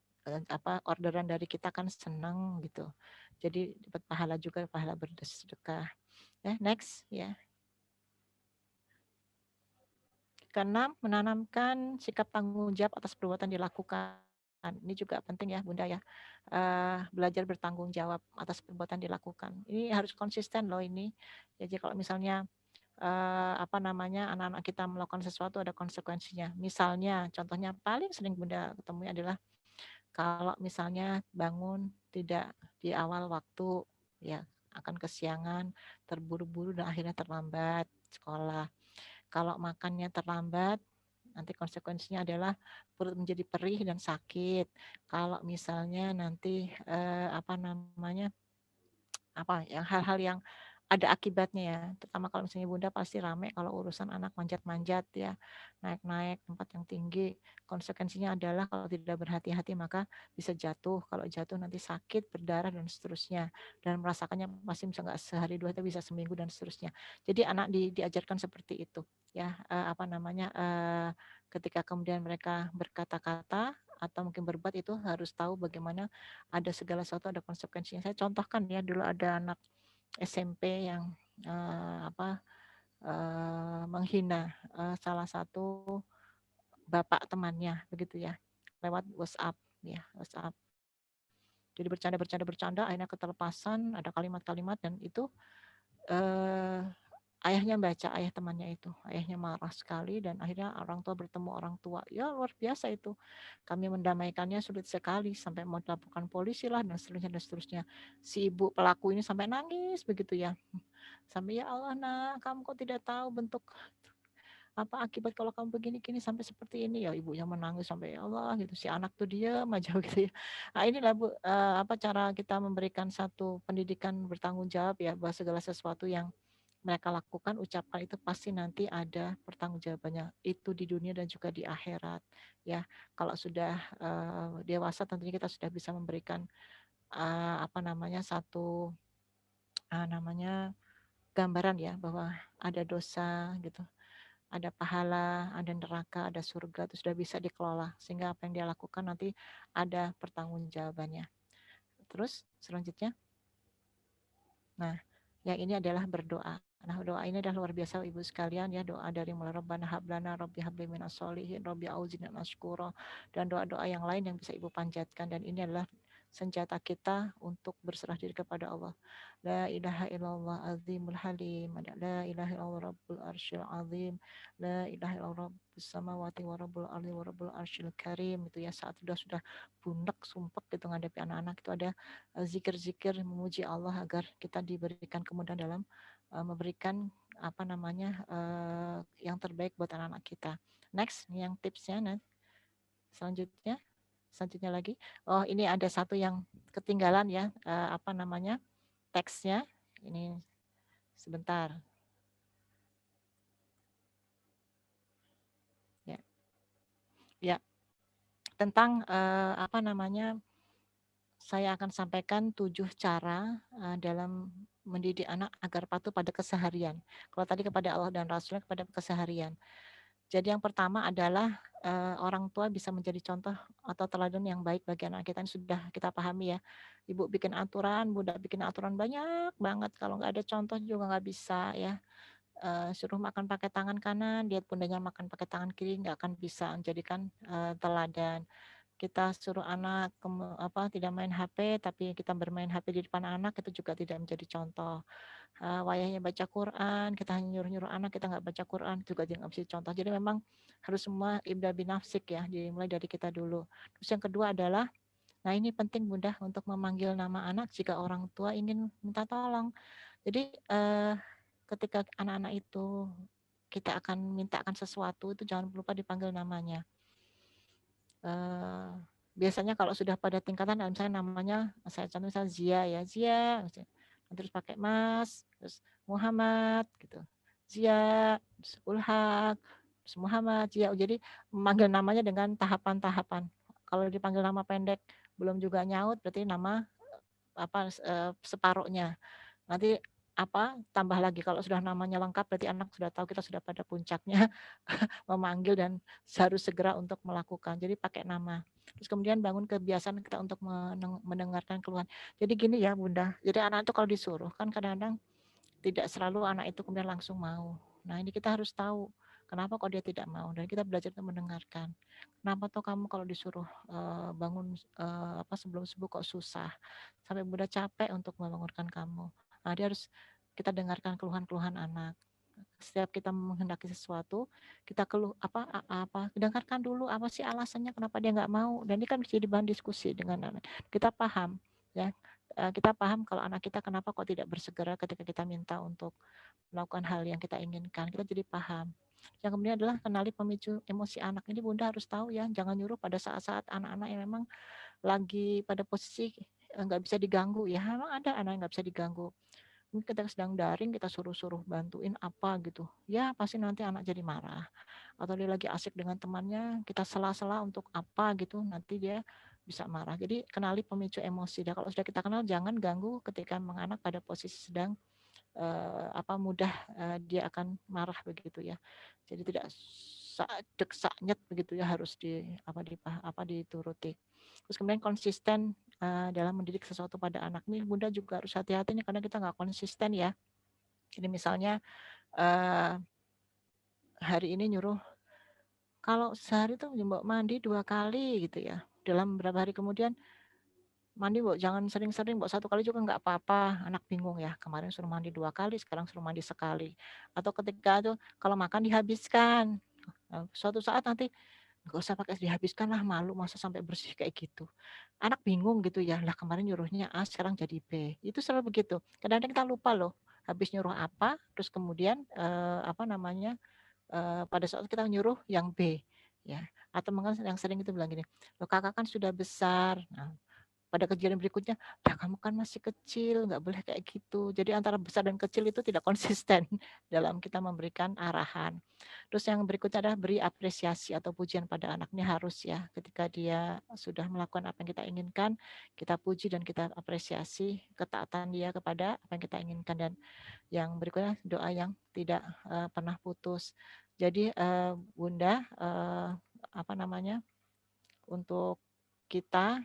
orderan dari kita kan senang gitu. Jadi dapat pahala juga, pahala bersedekah. Ya, next ya. Keenam, menanamkan sikap tanggung jawab atas perbuatan dilakukan. Ini juga penting ya Bunda ya. Belajar bertanggung jawab atas perbuatan dilakukan. Ini harus konsisten loh ini. Jadi kalau misalnya anak-anak kita melakukan sesuatu ada konsekuensinya. Misalnya, contohnya paling sering Bunda ketemui adalah kalau misalnya bangun tidak di awal waktu, ya akan kesiangan, terburu-buru dan akhirnya terlambat sekolah. Kalau makannya terlambat, nanti konsekuensinya adalah perut menjadi perih dan sakit. Kalau misalnya nanti hal-hal yang ada akibatnya ya. Terutama kalau misalnya Bunda pasti rame kalau urusan anak manjat-manjat ya, naik-naik tempat yang tinggi. Konsekuensinya adalah kalau tidak berhati-hati maka bisa jatuh. Kalau jatuh nanti sakit, berdarah dan seterusnya. Dan merasakannya masih bisa nggak sehari dua, tapi bisa seminggu dan seterusnya. Jadi anak diajarkan seperti itu ya. Ketika kemudian mereka berkata-kata atau mungkin berbuat itu harus tahu bagaimana ada segala sesuatu ada konsekuensinya. Saya contohkan ya dulu ada anak SMP yang menghina salah satu bapak temannya begitu ya lewat WhatsApp ya WhatsApp. Jadi bercanda akhirnya ketelepasan ada kalimat-kalimat dan itu eh, ayahnya baca, ayah temannya itu. Ayahnya marah sekali dan akhirnya orang tua bertemu orang tua. Ya luar biasa itu. Kami mendamaikannya sulit sekali sampai mau dilaporkan polisi lah dan seterusnya dan seterusnya. Si ibu pelaku ini sampai nangis begitu ya. Sampai ya Allah nak, kamu kok tidak tahu bentuk apa akibat kalau kamu begini-gini sampai seperti ini ya ibunya menangis sampai ya Allah gitu si anak tuh diam aja gitu ya. Nah inilah Bu cara kita memberikan satu pendidikan bertanggung jawab ya bahwa segala sesuatu yang mereka lakukan, ucapkan itu pasti nanti ada pertanggungjawabannya itu di dunia dan juga di akhirat ya. Kalau sudah dewasa tentunya kita sudah bisa memberikan satu gambaran ya bahwa ada dosa gitu, ada pahala, ada neraka, ada surga itu sudah bisa dikelola sehingga apa yang dia lakukan nanti ada pertanggungjawabannya. Terus selanjutnya, nah yang ini adalah berdoa. Nah doa ini adalah luar biasa Ibu sekalian ya, doa dari mulai Rabbana hablana Rabbi habli minas solihin Rabbi auzina nasyukura dan doa-doa yang lain yang bisa Ibu panjatkan dan ini adalah senjata kita untuk berserah diri kepada Allah. La ilaha illallah azimul halim, la ilaha illallah rabbul arsyil azim, la ilaha illallah rabbus samawati wa rabbul ardi wa rabbul arsyil karim. Itu ya saat sudah bunek sumpek gitu menghadapi anak-anak itu ada zikir-zikir memuji Allah agar kita diberikan kemudahan dalam memberikan yang terbaik buat anak-anak kita. Next, yang tipsnya selanjutnya lagi. Oh, ini ada satu yang ketinggalan ya, teksnya. Ini sebentar. Ya. Ya. Tentang saya akan sampaikan 7 cara dalam mendidik anak agar patuh pada keseharian. Kalau tadi kepada Allah dan Rasulnya kepada keseharian. Jadi yang pertama adalah orang tua bisa menjadi contoh atau teladan yang baik bagi anak kita. Ini sudah kita pahami ya. Ibu bikin aturan, Bunda bikin aturan banyak banget. Kalau nggak ada contoh juga nggak bisa ya. Suruh makan pakai tangan kanan, lihat bundanya makan pakai tangan kiri, nggak akan bisa menjadikan teladan. Kita suruh anak tidak main HP, tapi kita bermain HP di depan anak, itu juga tidak menjadi contoh. Wayahnya baca Quran, kita hanya nyuruh-nyuruh anak, kita nggak baca Quran, juga nggak bisa contoh. Jadi memang harus semua ibda binafsik ya, dimulai dari kita dulu. Terus yang kedua adalah Nah, ini penting Bunda untuk memanggil nama anak jika orang tua ingin minta tolong. Jadi ketika anak-anak itu kita akan mintakan sesuatu, itu jangan lupa dipanggil namanya. Biasanya kalau sudah pada tingkatan, misalnya namanya, saya contoh misalnya Zia ya, Zia, terus pakai Mas, terus Muhammad, gitu, Zia, terus Ulhak, terus Muhammad, Zia. Jadi memanggil namanya dengan tahapan-tahapan. Kalau dipanggil nama pendek belum juga nyaut, berarti nama apa separuhnya. Nanti apa tambah lagi kalau sudah namanya lengkap, berarti anak sudah tahu kita sudah pada puncaknya memanggil dan harus segera untuk melakukan. Jadi pakai nama. Terus kemudian bangun kebiasaan kita untuk mendengarkan keluhan. Jadi gini ya Bunda, jadi anak itu kalau disuruh kan kadang-kadang tidak selalu anak itu kemudian langsung mau. Nah ini kita harus tahu kenapa kok dia tidak mau, dan kita belajar untuk mendengarkan. Kenapa tuh kamu kalau disuruh bangun sebelum subuh kok susah, sampai Bunda capek untuk membangunkan kamu. Nah dia harus kita dengarkan keluhan-keluhan anak. Setiap kita menghendaki sesuatu, kita dengarkan dulu apa sih alasannya kenapa dia nggak mau, dan ini kan bisa jadi bahan diskusi dengan anak. Kita paham ya, kita paham kalau anak kita kenapa kok tidak bersegera ketika kita minta untuk melakukan hal yang kita inginkan, kita jadi paham. Yang kemudian adalah kenali pemicu emosi anak. Ini Bunda harus tahu ya, jangan nyuruh pada saat-saat anak-anak yang memang lagi pada posisi nggak bisa diganggu ya. Memang ada anak yang nggak bisa diganggu. Mungkin kita sedang daring, kita suruh-suruh bantuin apa gitu. Ya pasti nanti anak jadi marah. Atau dia lagi asik dengan temannya, kita sela-sela untuk apa gitu, nanti dia bisa marah. Jadi kenali pemicu emosi. Dan kalau sudah kita kenal, jangan ganggu ketika anak pada posisi sedang mudah dia akan marah begitu ya. Jadi tidak saknyet begitu ya, harus dituruti. Terus kemudian konsisten dalam mendidik sesuatu pada anak. Ini Bunda juga harus hati-hati nih karena kita nggak konsisten ya. Jadi misalnya hari ini nyuruh kalau sehari tuh Mbok mandi 2 kali gitu ya. Dalam beberapa hari kemudian mandi Mbok jangan sering-sering, Mbok 1 kali juga nggak apa-apa. Anak bingung ya, kemarin suruh mandi 2 kali, sekarang suruh mandi sekali. Atau ketika tuh kalau makan dihabiskan. Suatu saat nanti nggak usah pakai dihabiskan lah, malu masa sampai bersih kayak gitu. Anak bingung gitu ya, lah kemarin nyuruhnya A sekarang jadi B. Itu selalu begitu. Kadang-kadang kita lupa loh, habis nyuruh apa, terus kemudian pada saat kita nyuruh yang B ya. Atau mungkin yang sering itu bilang gini, loh kakak kan sudah besar. Nah, pada kejadian berikutnya, ya kamu kan masih kecil, nggak boleh kayak gitu. Jadi antara besar dan kecil itu tidak konsisten dalam kita memberikan arahan. Terus yang berikutnya adalah beri apresiasi atau pujian pada anak. Ini harus ya, ketika dia sudah melakukan apa yang kita inginkan, kita puji dan kita apresiasi ketaatan dia kepada apa yang kita inginkan. Dan yang berikutnya doa yang tidak pernah putus. Jadi Bunda, untuk kita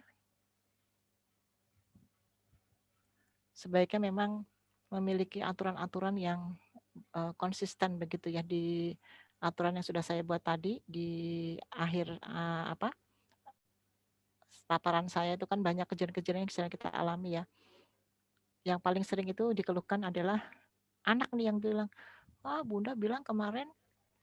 sebaiknya memang memiliki aturan-aturan yang konsisten begitu ya, di aturan yang sudah saya buat tadi di akhir paparan saya itu kan banyak kejadian-kejadian yang sedang kita alami ya. Yang paling sering itu dikeluhkan adalah anak nih yang bilang, Bunda bilang kemarin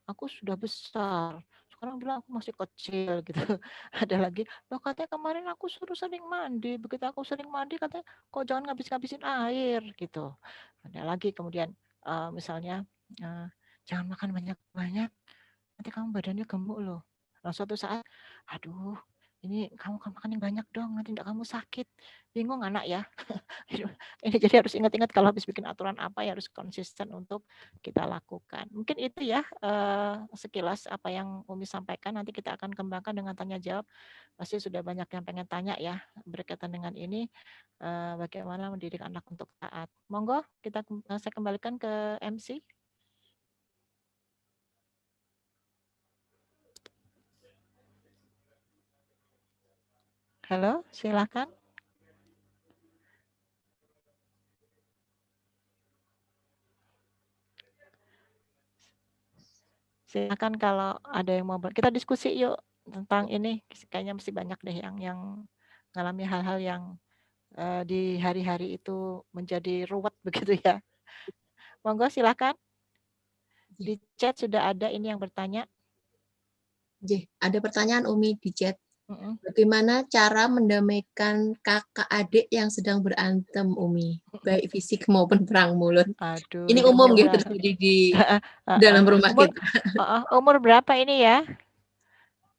aku sudah besar, sekarang bilang aku masih kecil gitu. Ada lagi, loh katanya kemarin aku suruh sering mandi, begitu aku sering mandi katanya kok jangan ngabis-ngabisin air gitu. Ada lagi kemudian misalnya jangan makan banyak-banyak, nanti kamu badannya gemuk loh. Nah, suatu saat, aduh ini kamu makan yang banyak dong, nanti enggak kamu sakit. Bingung anak ya. Ini jadi harus ingat-ingat kalau habis bikin aturan apa ya harus konsisten untuk kita lakukan. Mungkin itu ya sekilas apa yang Umi sampaikan. Nanti kita akan kembangkan dengan tanya jawab. Pasti sudah banyak yang pengen tanya ya berkaitan dengan ini, bagaimana mendidik anak untuk taat. Monggo saya kembalikan ke MC. Halo, silakan. Silakan kalau ada yang mau, kita diskusi yuk tentang ini. Kayaknya mesti banyak deh yang mengalami hal-hal yang di hari-hari itu menjadi ruwet begitu ya. Monggo silakan. Di chat sudah ada ini yang bertanya. Ada pertanyaan Umi di chat. Bagaimana cara mendamaikan kakak adik yang sedang berantem, Umi? Baik fisik maupun perang mulut. Aduh, Ini ini umum umur ya berapa? terjadi di dalam rumah Umur, kita. umur berapa ini ya?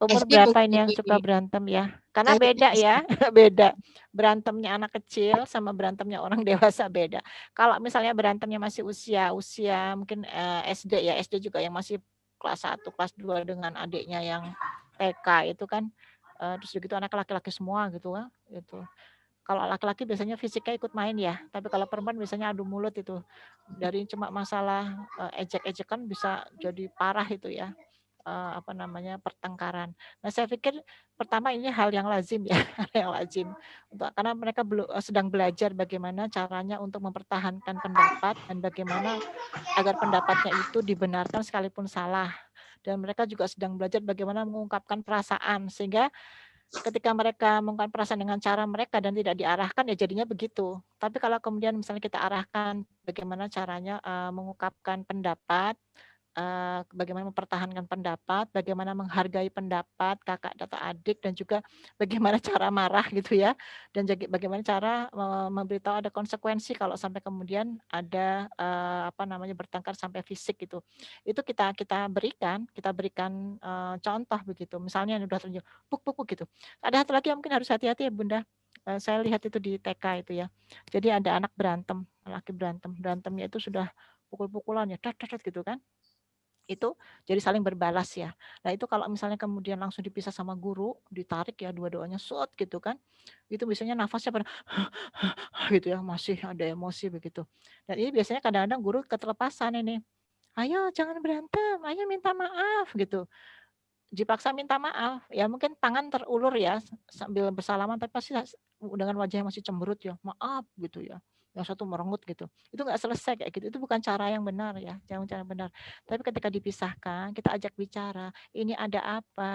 Umur SD berapa ini mungkin yang suka Umi. berantem ya? Karena Kayaknya beda SD. ya, beda. Berantemnya anak kecil sama berantemnya orang dewasa beda. Kalau misalnya berantemnya masih usia mungkin SD ya, SD juga yang masih kelas 1, kelas 2 dengan adiknya yang TK itu kan terus begitu anak laki-laki semua gitu kan, gitu. Kalau laki-laki biasanya fisiknya ikut main ya, tapi kalau perempuan biasanya adu mulut itu. Dari cuma masalah ejek-ejekan bisa jadi parah itu ya. Apa namanya, pertengkaran. Nah, saya pikir pertama ini hal yang lazim ya, hal yang lazim karena mereka sedang belajar bagaimana caranya untuk mempertahankan pendapat dan bagaimana agar pendapatnya itu dibenarkan sekalipun salah. Dan mereka juga sedang belajar bagaimana mengungkapkan perasaan sehingga ketika mereka mengungkapkan perasaan dengan cara mereka dan tidak diarahkan ya jadinya begitu. Tapi kalau kemudian misalnya kita arahkan bagaimana caranya mengungkapkan pendapat, bagaimana mempertahankan pendapat, bagaimana menghargai pendapat kakak atau adik dan juga bagaimana cara marah gitu ya. Dan bagaimana cara memberitahu ada konsekuensi kalau sampai kemudian ada apa namanya bertengkar sampai fisik gitu. Itu kita berikan contoh begitu. Misalnya yang udah terjadi puk gitu. Ada satu lagi yang mungkin harus hati-hati ya Bunda. Saya lihat itu di TK itu ya. Jadi ada anak berantem, laki berantemnya itu sudah pukul-pukulan ya, gitu kan. Itu jadi saling berbalas ya. Nah itu kalau misalnya kemudian langsung dipisah sama guru, ditarik ya dua-duanya shot gitu kan. Itu biasanya nafasnya pada gitu ya, masih ada emosi begitu. Dan ini biasanya kadang-kadang guru ketelepasan ini. Ayo jangan berantem, ayo minta maaf gitu. Dipaksa minta maaf, ya mungkin tangan terulur ya sambil bersalaman tapi pasti dengan wajah yang masih cemberut ya, maaf gitu ya. Yang satu merengut gitu. Itu nggak selesai kayak gitu. Itu bukan cara yang benar ya, jangan cara benar. Tapi ketika dipisahkan, kita ajak bicara, ini ada apa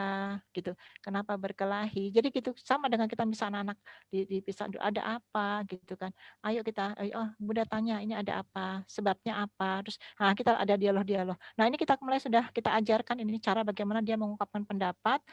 gitu. Kenapa berkelahi? Jadi gitu sama dengan kita misalnya anak dipisah ada apa gitu kan. Ayo kita Bunda tanya ini ada apa? Sebabnya apa? Terus kita ada dialog-dialog. Nah, ini kita mulai sudah kita ajarkan ini cara bagaimana dia mengungkapkan pendapat,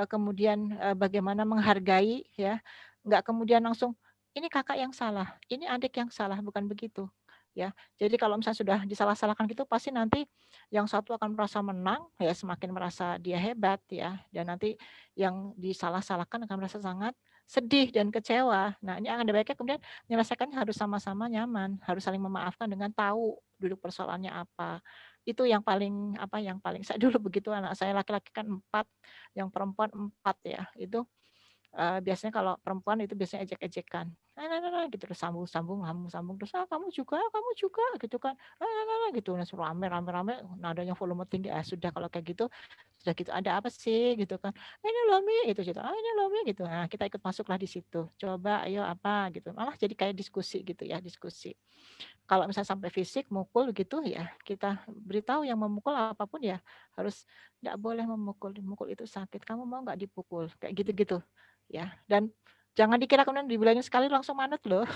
kemudian bagaimana menghargai ya. Enggak kemudian langsung ini kakak yang salah, ini adik yang salah, bukan begitu. Ya. Jadi kalau misalnya sudah disalah-salahkan gitu pasti nanti yang satu akan merasa menang ya semakin merasa dia hebat ya dan nanti yang disalah-salahkan akan merasa sangat sedih dan kecewa. Nah, ini akan baiknya kemudian menyelesaikannya harus sama-sama nyaman, harus saling memaafkan dengan tahu duduk persoalannya apa. Itu yang paling saya dulu begitu anak saya laki-laki kan 4, yang perempuan 4 ya. Itu biasanya kalau perempuan itu biasanya ejek-ejekan. Nah, gitu terus sambung terus kamu juga gitu kan. Gitu nah, suruh rame nadanya volume tinggi. Sudah kalau kayak gitu sudah gitu ada apa sih gitu kan. Ini loh Mi itu gitu. Ini loh Mi gitu. Nah, kita ikut masuklah di situ. Coba ayo apa gitu. Malah jadi kayak diskusi gitu ya, diskusi. Kalau misalnya sampai fisik mukul gitu ya kita beritahu yang memukul apapun ya harus nggak boleh mukul itu sakit kamu mau nggak dipukul kayak gitu-gitu ya dan jangan dikira kemudian dibilangin sekali langsung manut loh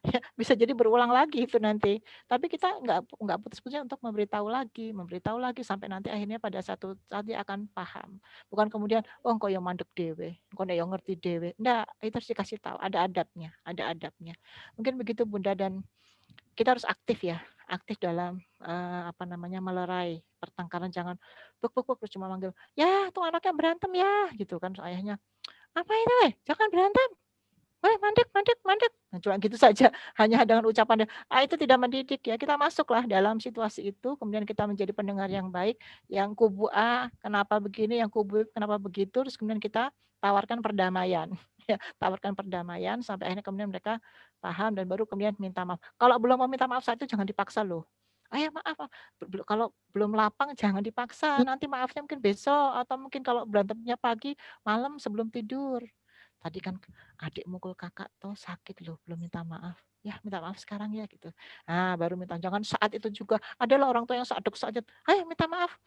ya, bisa jadi berulang lagi itu nanti tapi kita nggak putus-putusnya untuk memberitahu lagi sampai nanti akhirnya pada satu saat dia akan paham bukan kemudian kok yang mandek dewe kok yang ngerti dewe enggak itu harus dikasih tahu ada adabnya mungkin begitu Bunda dan kita harus aktif dalam apa namanya melerai pertengkaran jangan buk terus cuma manggil ya tuh anaknya berantem ya gitu kan terus ayahnya apa itu jangan berantem mandek nah, cuma gitu saja hanya dengan ucapan itu tidak mendidik ya kita masuklah dalam situasi itu kemudian kita menjadi pendengar yang baik yang kubu A kenapa begini yang kubu kenapa begitu terus kemudian kita tawarkan perdamaian ya tawarkan perdamaian sampai akhirnya kemudian mereka paham dan baru kemudian minta maaf kalau belum mau minta maaf saat itu jangan dipaksa loh maaf kalau belum lapang jangan dipaksa nanti maafnya mungkin besok atau mungkin kalau berantemnya pagi malam sebelum tidur tadi kan adik mukul kakak tuh sakit loh belum minta maaf ya minta maaf sekarang ya gitu baru minta jangan saat itu juga adalah orang tua yang saduk saja ayo minta maaf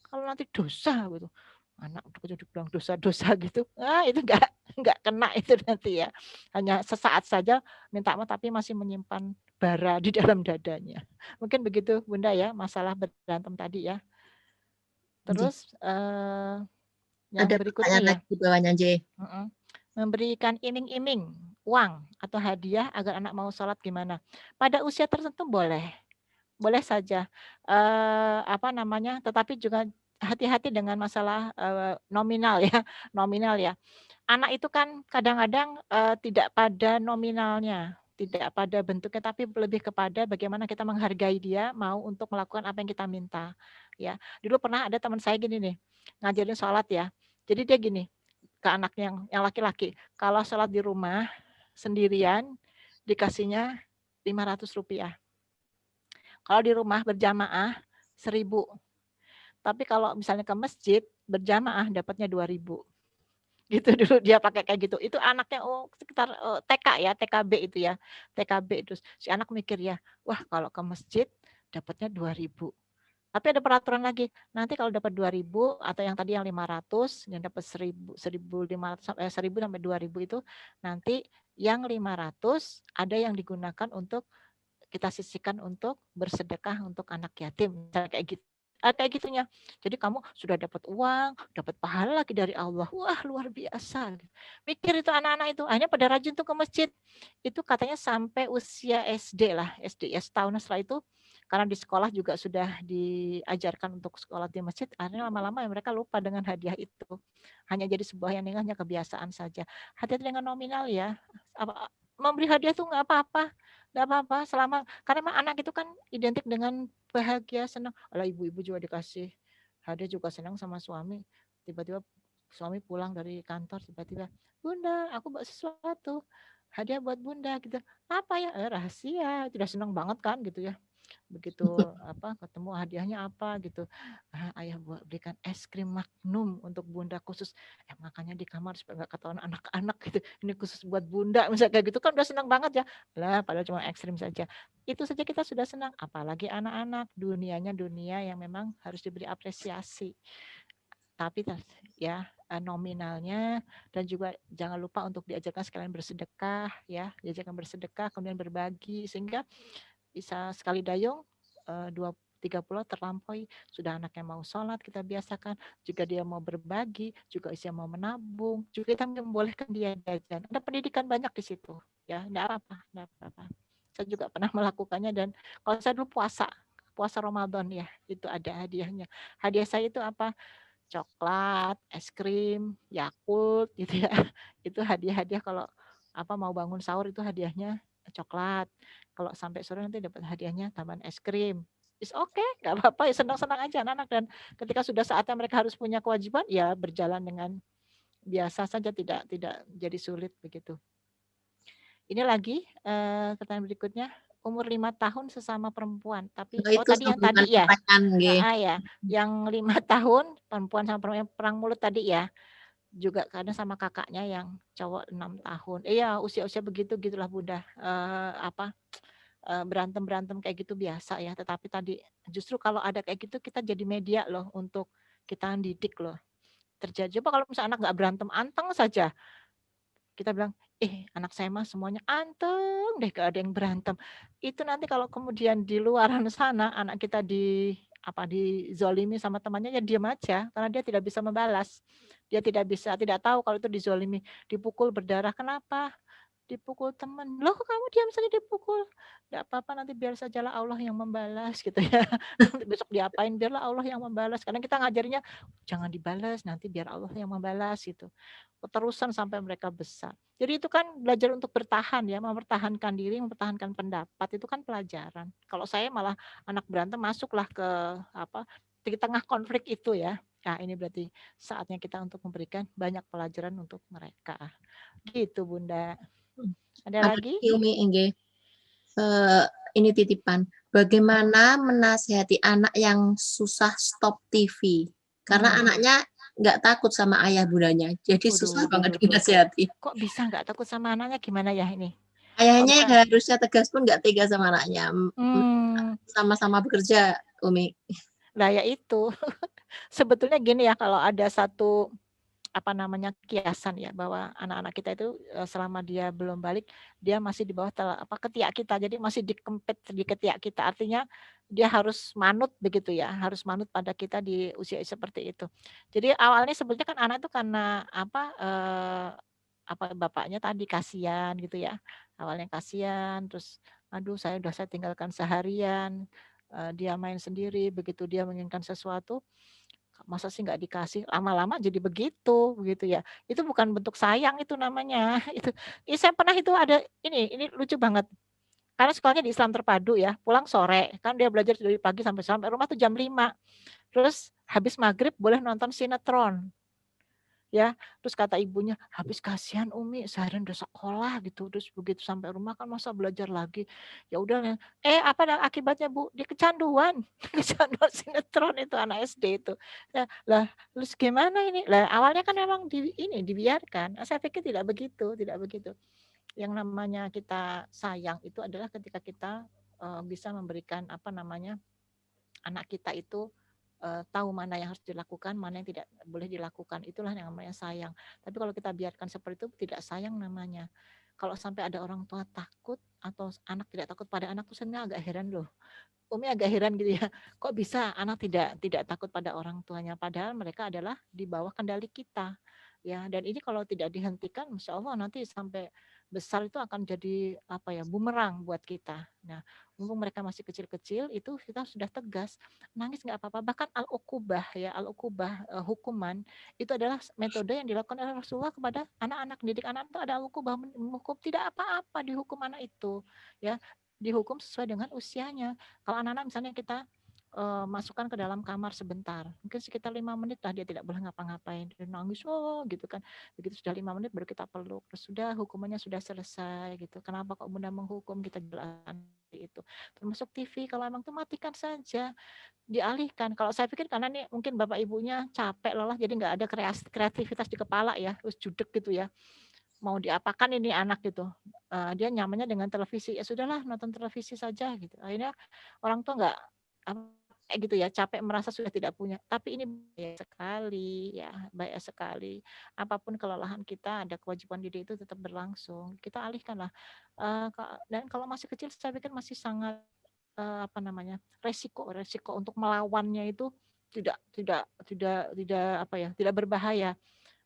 kalau nanti dosa gitu anak udah dibilang dosa-dosa gitu itu enggak kena itu nanti ya hanya sesaat saja minta maaf tapi masih menyimpan bara di dalam dadanya mungkin begitu Bunda ya masalah berantem tadi ya terus Yang Ada berikutnya pertanyaan ya. lagi di bawahnya, J. Memberikan iming-iming uang atau hadiah agar anak mau sholat gimana? Pada usia tertentu boleh saja. Apa namanya? Tetapi juga hati-hati dengan masalah nominal ya, nominal ya. Anak itu kan kadang-kadang tidak pada nominalnya, tidak pada bentuknya, tapi lebih kepada bagaimana kita menghargai dia mau untuk melakukan apa yang kita minta. Ya, dulu pernah ada teman saya gini nih, ngajarin sholat ya. Jadi dia gini ke anaknya yang laki-laki, kalau sholat di rumah sendirian dikasihnya Rp500. Kalau di rumah berjamaah 1.000. Tapi kalau misalnya ke masjid berjamaah dapatnya 2.000. Gitu dulu dia pakai kayak gitu. Itu anaknya sekitar TK ya, TKB itu ya. TKB terus si anak mikir ya, wah kalau ke masjid dapatnya 2.000. Tapi ada peraturan lagi. Nanti kalau dapat 2.000 atau yang tadi yang 500, yang dapat 1.500 1.000 sampai 2.000 itu nanti yang 500 ada yang digunakan untuk kita sisihkan untuk bersedekah untuk anak yatim, misalnya kayak gitu. Kayak gitunya. Jadi kamu sudah dapat uang, dapat pahala lagi dari Allah. Wah, luar biasa. Mikir itu anak-anak itu. Akhirnya pada rajin tuh ke masjid. Itu katanya sampai usia SD lah. SD ya setahun setelah itu. Karena di sekolah juga sudah diajarkan untuk sekolah di masjid. Akhirnya lama-lama ya mereka lupa dengan hadiah itu. Hanya jadi sebuah yang hanya kebiasaan saja. Hati-hati dengan nominal ya. Memberi hadiah itu nggak apa-apa. Nggak apa-apa selama karena emang anak itu kan identik dengan bahagia, senang. Alah ibu-ibu juga dikasih hadiah juga senang sama suami. Tiba-tiba suami pulang dari kantor tiba-tiba, "Bunda, aku bawa sesuatu. Hadiah buat Bunda," gitu. "Apa ya?" Rahasia. Tidak senang banget kan gitu ya. Begitu ketemu hadiahnya apa gitu. Ayah belikan es krim Magnum untuk Bunda khusus. Makanya di kamar supaya nggak ketahuan anak-anak gitu. Ini khusus buat Bunda misalnya kayak gitu kan udah senang banget ya. Lah padahal cuma es krim saja. Itu saja kita sudah senang. Apalagi anak-anak, dunianya dunia yang memang harus diberi apresiasi. Tapi ya nominalnya dan juga jangan lupa untuk diajarkan sekalian bersedekah ya, diajarkan bersedekah kemudian berbagi sehingga bisa sekali dayung 30 terlampaui sudah anaknya mau sholat kita biasakan juga dia mau berbagi juga usia mau menabung juga kita membolehkan dia jajan ada pendidikan banyak di situ ya enggak apa-apa saya juga pernah melakukannya dan kalau saya dulu puasa Ramadan ya itu ada hadiahnya hadiah saya itu apa coklat es krim Yakult gitu ya itu hadiah-hadiah kalau mau bangun sahur itu hadiahnya coklat. Kalau sampai sore nanti dapat hadiahnya tambahan es krim. Is okay, nggak apa-apa, ya senang-senang aja anak-anak dan ketika sudah saatnya mereka harus punya kewajiban, ya berjalan dengan biasa saja, tidak jadi sulit begitu. Ini lagi pertanyaan berikutnya, umur 5 tahun sesama perempuan, tapi tadi yang tadi ya, ya, yang 5 tahun perempuan sama perempuan perang mulut tadi ya. Juga kadang sama kakaknya yang cowok 6 tahun. Iya, usia-usia begitu gitulah Bunda. Berantem kayak gitu biasa ya. Tetapi tadi justru kalau ada kayak gitu kita jadi media loh untuk kita didik loh. Terjadi. Coba kalau misalnya anak nggak berantem anteng saja. Kita bilang, anak saya mah semuanya anteng deh, gak ada yang berantem. Itu nanti kalau kemudian di luar sana anak kita dizolimi sama temannya ya diam aja karena dia tidak bisa membalas. Dia tidak tahu kalau itu dizolimi, dipukul berdarah. Kenapa? Dipukul teman. Loh kok kamu diam saja dipukul? Enggak apa-apa nanti biar sajalah Allah yang membalas gitu ya. Nanti besok diapain biarlah Allah yang membalas. Karena kita ngajarinya jangan dibalas nanti biar Allah yang membalas gitu. Keterusan sampai mereka besar. Jadi itu kan belajar untuk bertahan ya, mempertahankan diri, mempertahankan pendapat itu kan pelajaran. Kalau saya malah anak berantem masuklah ke di tengah konflik itu ya. Nah, ini berarti saatnya kita untuk memberikan banyak pelajaran untuk mereka. Gitu, Bunda. Ada lagi? Umi Engge. Ini titipan. Bagaimana menasihati anak yang susah stop TV? Karena anaknya nggak takut sama ayah bundanya. Jadi susah banget dinasihati. Kok bisa nggak takut sama anaknya? Gimana ya ini? Ayahnya yang harusnya tegas pun nggak tega sama anaknya. Sama-sama bekerja, Umi. Nah ya itu. Sebetulnya gini ya, kalau ada satu kiasan ya, bahwa anak-anak kita itu selama dia belum balik dia masih di bawah ketiak kita, jadi masih dikempit di ketiak kita, artinya dia harus manut begitu ya, harus manut pada kita di usia seperti itu. Jadi awalnya sebetulnya kan anak itu karena bapaknya tadi kasihan gitu ya, awalnya kasihan, terus aduh saya tinggalkan seharian, dia main sendiri, begitu dia menginginkan sesuatu masa sih nggak dikasih, lama-lama jadi begitu ya. Itu bukan bentuk sayang itu namanya. Saya pernah itu ada ini lucu banget. Karena sekolahnya di Islam Terpadu ya, pulang sore, kan dia belajar dari pagi sampai rumah tuh jam 5. Terus habis maghrib boleh nonton sinetron. Ya, terus kata ibunya, habis kasihan Umi seharian udah sekolah gitu, terus begitu sampai rumah kan masa belajar lagi. Ya udah, apa akibatnya Bu? Dia kecanduan, kecanduan sinetron itu anak SD itu. Lah, terus gimana ini? Lah awalnya kan memang dibiarkan. Saya pikir tidak begitu. Yang namanya kita sayang itu adalah ketika kita bisa memberikan anak kita itu tahu mana yang harus dilakukan, mana yang tidak boleh dilakukan. Itulah yang namanya sayang. Tapi kalau kita biarkan seperti itu tidak sayang namanya. Kalau sampai ada orang tua takut atau anak tidak takut pada anak, itu sebenarnya agak heran loh. Umi agak heran gitu ya. Kok bisa anak tidak takut pada orang tuanya, padahal mereka adalah di bawah kendali kita. Ya, dan ini kalau tidak dihentikan, Masya Allah nanti sampai besar itu akan jadi bumerang buat kita. Nah, mumpung mereka masih kecil-kecil, itu kita sudah tegas, nangis nggak apa-apa. Bahkan al-uqubah hukuman itu adalah metode yang dilakukan oleh Rasulullah kepada anak-anak. Didik anak itu ada al-uqubah, menghukum tidak apa-apa dihukum anak itu, ya dihukum sesuai dengan usianya. Kalau anak-anak misalnya kita masukkan ke dalam kamar sebentar, mungkin sekitar 5 menit lah dia tidak boleh ngapa-ngapain, dia nangis gitu kan. Begitu sudah 5 menit baru kita peluk, terus sudah hukumannya sudah selesai gitu. Kenapa kok Bunda menghukum, kita jelaskan itu. Termasuk TV, kalau emang itu matikan saja, dialihkan. Kalau saya pikir karena nih mungkin bapak ibunya capek lelah, jadi nggak ada kreativitas di kepala ya, terus judek gitu ya. Mau diapakan ini anak gitu, dia nyamannya dengan televisi, ya sudahlah nonton televisi saja gitu. Akhirnya orang tua nggak gitu ya, capek merasa sudah tidak punya. Tapi ini bahaya sekali. Apapun kelelahan kita, ada kewajiban diri itu tetap berlangsung. Kita alihkanlah. Dan kalau masih kecil, saya pikir masih sangat resiko untuk melawannya itu tidak berbahaya.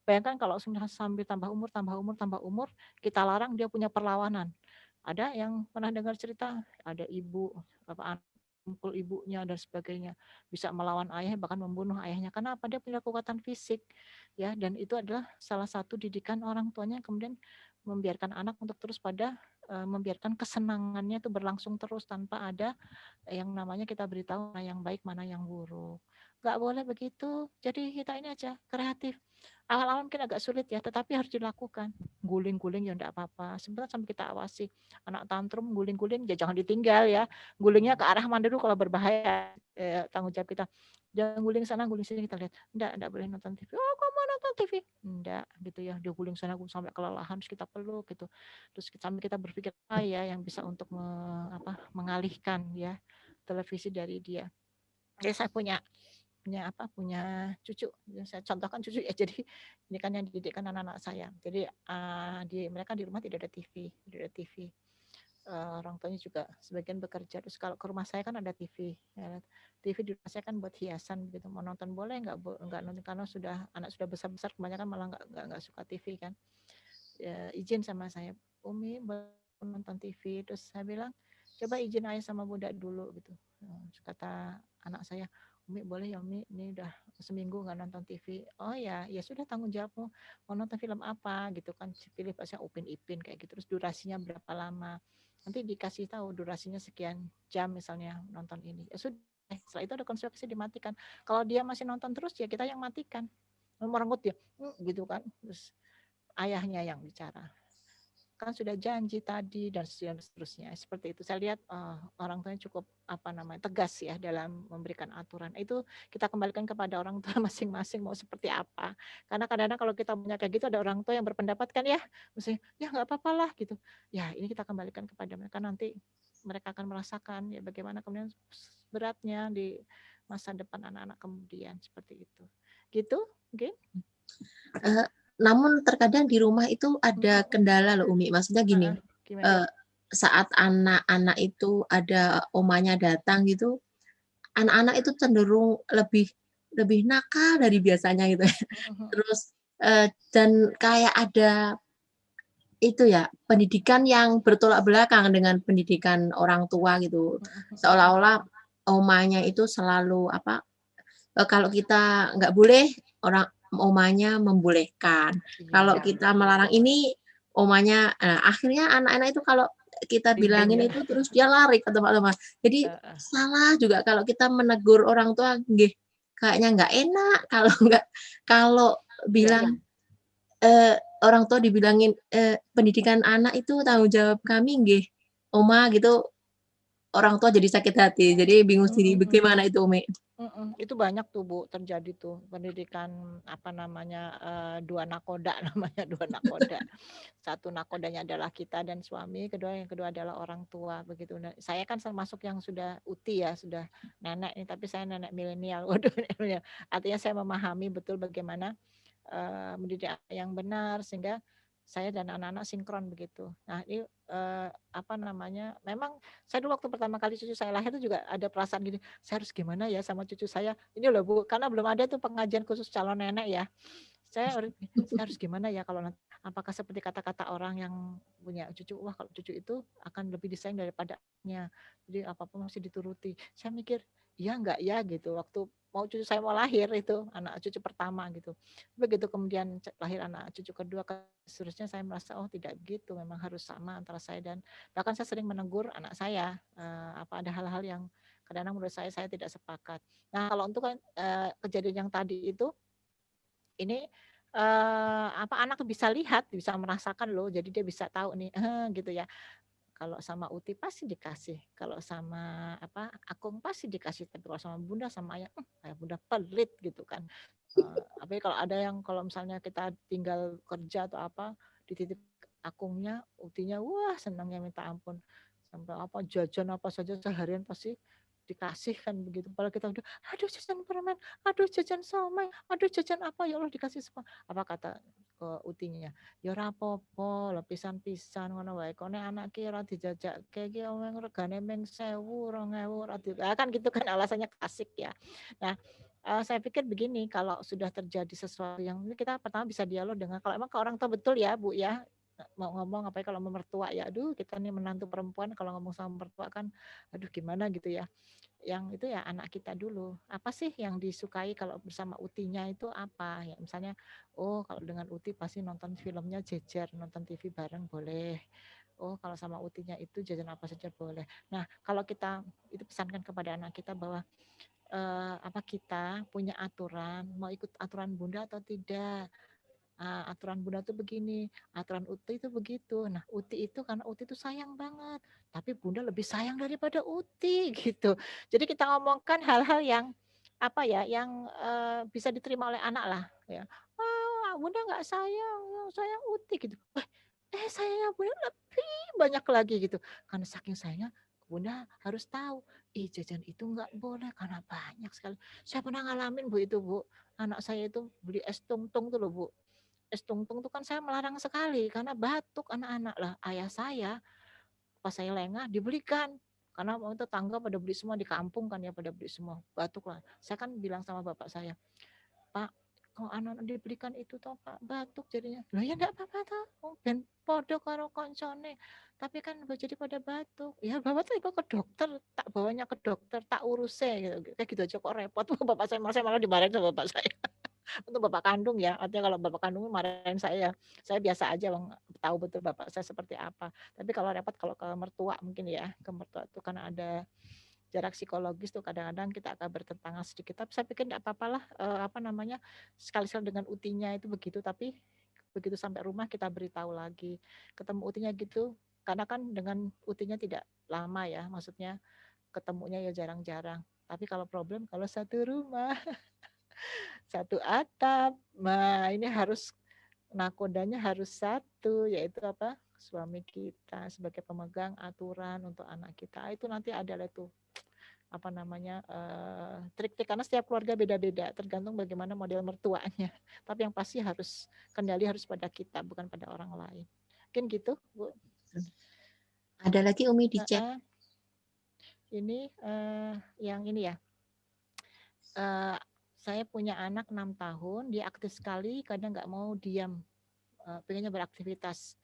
Bayangkan kalau sudah sambil tambah umur, kita larang dia punya perlawanan. Ada yang pernah dengar cerita, ada ibu, anak mukul ibunya dan sebagainya, bisa melawan ayah bahkan membunuh ayahnya. Kenapa? Dia punya kekuatan fisik, ya. Dan itu adalah salah satu didikan orang tuanya, kemudian membiarkan anak untuk terus membiarkan kesenangannya itu berlangsung terus tanpa ada yang namanya kita beritahu mana yang baik, mana yang buruk. Nggak boleh begitu. Jadi kita ini aja kreatif. Awal-awal mungkin agak sulit ya, tetapi harus dilakukan. Guling-guling ya enggak apa-apa. Sebentar sampai kita awasi. Anak tantrum guling-guling ya jangan ditinggal ya. Gulingnya ke arah mana dulu kalau berbahaya. Tanggung jawab kita. Jangan guling sana, guling sini, kita lihat. Enggak boleh nonton TV. Oh, kamu mau nonton TV? Enggak, gitu ya. Dia guling sana, guling sampai kelelahan, terus kita peluk gitu. Terus sampai kita berpikir apa ya yang bisa untuk mengalihkan ya televisi dari dia. Jadi saya punya cucu, saya contohkan cucu ya. Jadi ini kan yang dididikkan anak-anak saya. Jadi mereka di rumah tidak ada TV. Orang tuanya juga sebagian bekerja. Terus kalau ke rumah saya kan ada TV. Ya. TV di rumah saya kan buat hiasan gitu. Mau nonton boleh, nggak nonton, karena anak sudah besar-besar, kebanyakan malah nggak suka TV kan. Izin sama saya, Umi boleh nonton TV. Terus saya bilang, coba izin ayah sama Bunda dulu gitu. Kata anak saya, Umi boleh ya Umi, ini udah seminggu nggak nonton TV. Oh ya sudah, tanggung jawabmu. Mau nonton film apa gitu kan, pilih pasnya Upin Ipin kayak gitu. Terus durasinya berapa lama, nanti dikasih tahu durasinya sekian jam misalnya nonton ini. Ya sudah, setelah itu ada konsekuensi, dimatikan. Kalau dia masih nonton terus ya kita yang matikan. Merenggut ya gitu kan. Terus ayahnya yang bicara, kan sudah janji tadi dan seterusnya. Seperti itu. Saya lihat orang tuanya cukup tegas ya dalam memberikan aturan. Itu kita kembalikan kepada orang tua masing-masing mau seperti apa. Karena kadang-kadang kalau kita punya kayak gitu, ada orang tua yang berpendapat kan ya, misalnya ya nggak apa-apa lah gitu. Ya ini kita kembalikan kepada mereka, nanti mereka akan merasakan ya bagaimana kemudian beratnya di masa depan anak-anak kemudian, seperti itu. Gitu, oke? Eh, namun terkadang di rumah itu ada kendala loh Umi. Maksudnya gini, Gimana? saat anak-anak itu ada omanya datang gitu, anak-anak itu cenderung lebih nakal dari biasanya gitu. Terus dan kayak ada itu ya pendidikan yang bertolak belakang dengan pendidikan orang tua gitu. Seolah-olah omanya itu selalu apa? Kalau kita nggak boleh, orang omanya membolehkan. Kalau Iya, kita melarang ini, omanya akhirnya anak-anak itu kalau kita bilangin bimbing ya. itu terus dia lari ke tempat-tempat. Jadi salah juga kalau kita menegur orang tua, nggih, kayaknya nggak enak kalau kalau Iya. bilang orang tua dibilangin pendidikan anak itu tanggung jawab kami nggih, Oma gitu, orang tua jadi sakit hati. Jadi bingung sendiri bagaimana itu Umi? Itu banyak tuh Bu terjadi tuh pendidikan apa namanya dua nakoda namanya dua nakoda. Satu nakodanya adalah kita dan suami, yang kedua adalah orang tua begitu. Nah, saya kan termasuk yang sudah uti ya, sudah nenek nih, tapi saya nenek milenial. Waduh, milenial. Artinya saya memahami betul bagaimana mendidik yang benar sehingga saya dan anak-anak sinkron begitu. Nah, ini apa namanya? Memang saya dulu waktu pertama kali cucu saya lahir itu juga ada perasaan gini, saya harus gimana ya sama cucu saya? Ini loh Bu, karena belum ada tuh pengajian khusus calon nenek ya. Saya harus gimana ya kalau nanti, apakah seperti kata-kata orang yang punya cucu, wah kalau cucu itu akan lebih disayang daripadanya, jadi apapun masih dituruti. Saya mikir, iya enggak ya gitu, waktu mau cucu saya mau lahir itu, anak cucu pertama gitu. Begitu kemudian lahir anak cucu kedua, seterusnya saya merasa, oh tidak begitu, memang harus sama antara saya dan, bahkan saya sering menegur anak saya, apa ada hal-hal yang kadang-kadang menurut saya tidak sepakat. Nah kalau untuk kejadian yang tadi itu, ini apa anak bisa lihat, bisa merasakan loh, jadi dia bisa tahu nih, gitu ya. Kalau sama Uti pasti dikasih, kalau sama apa Akung pasti dikasih, tapi kalau sama Bunda sama Ayah, kayak Bunda pelit gitu kan. Apalagi kalau ada yang kalau misalnya kita tinggal kerja atau apa, dititip Akungnya, Utinya, wah senangnya minta ampun. Sampai apa jajan apa saja seharian pasti dikasih kan begitu. Padahal kita udah, aduh jajan permen, aduh jajan somai, aduh jajan apa ya Allah dikasih semua. Apa kata Utinya? Ya ora apa-apa, lho pisan-pisan ngono wae. Kone anak ki ora dijajakke ki omeng regane mung 1.000, 2.000 ora di. Kan gitu kan alasannya klasik ya. Nah, saya pikir begini, kalau sudah terjadi sesuatu yang ini kita pertama bisa dialog dengan kalau emang ke orang tua betul ya, Bu ya. Mau ngomong apa ya kalau mertua ya, aduh kita nih menantu perempuan kalau ngomong sama mertua kan aduh gimana gitu ya. Yang itu ya anak kita dulu. Apa sih yang disukai kalau bersama Utinya itu apa? Ya misalnya, oh kalau dengan Uti pasti nonton filmnya jejer, nonton TV bareng boleh. Oh kalau sama Utinya itu jajan apa saja boleh. Nah kalau kita itu pesankan kepada anak kita bahwa apa kita punya aturan, mau ikut aturan Bunda atau tidak. Aturan Bunda tuh begini, aturan Uti itu begitu. Nah, Uti itu karena Uti itu sayang banget, tapi Bunda lebih sayang daripada Uti gitu. Jadi kita ngomongkan hal-hal yang apa ya, yang bisa diterima oleh anak lah ya. Bunda nggak sayang, yang sayang Uti gitu. Sayangnya Bunda lebih banyak lagi gitu. Karena saking sayangnya Bunda harus tahu, jajan itu nggak boleh karena banyak sekali. Saya pernah ngalamin Bu itu Bu, anak saya itu beli es tungtung tuh loh Bu. Es tungtung tuh kan saya melarang sekali karena batuk anak-anak lah. Ayah saya pas saya lengah dibelikan karena waktu itu tangga pada beli semua di kampung kan ya pada beli semua batuk lah. Saya kan bilang sama bapak saya, Pak kalau anak dibelikan itu toh Pak batuk jadinya. Lah ya enggak apa-apa toh. Ben podo karo koncone. Tapi kan jadi pada batuk. Ya bapak tuh ke dokter, tak bawanya ke dokter, tak urus gitu. Kayak gitu aja kok repot. Bapak saya malah dimarahin sama bapak saya. Untuk bapak kandung ya, artinya kalau bapak kandung marahin saya biasa aja, tahu betul bapak saya seperti apa. Tapi kalau repot kalau ke mertua mungkin ya, ke mertua itu karena ada jarak psikologis tuh kadang-kadang kita akan bertentangan sedikit. Tapi saya pikir tidak apa-apalah, apa namanya, sekali-sekali dengan utinya itu begitu, tapi begitu sampai rumah kita beritahu lagi. Ketemu utinya gitu, karena kan dengan utinya tidak lama ya, maksudnya ketemunya ya jarang-jarang. Tapi kalau problem kalau satu rumah satu atap. Nah, ini harus nakodanya harus satu, yaitu apa? Suami kita sebagai pemegang aturan untuk anak kita. Itu nanti adalah tuh trik-trik, karena setiap keluarga beda-beda, tergantung bagaimana model mertuanya. Tapi yang pasti kendali harus pada kita, bukan pada orang lain. Mungkin gitu, Bu. Ada lagi Umi di chat. Ini yang ini ya. Saya punya anak 6 tahun, dia aktif sekali, kadang nggak mau diam, pengennya beraktivitas.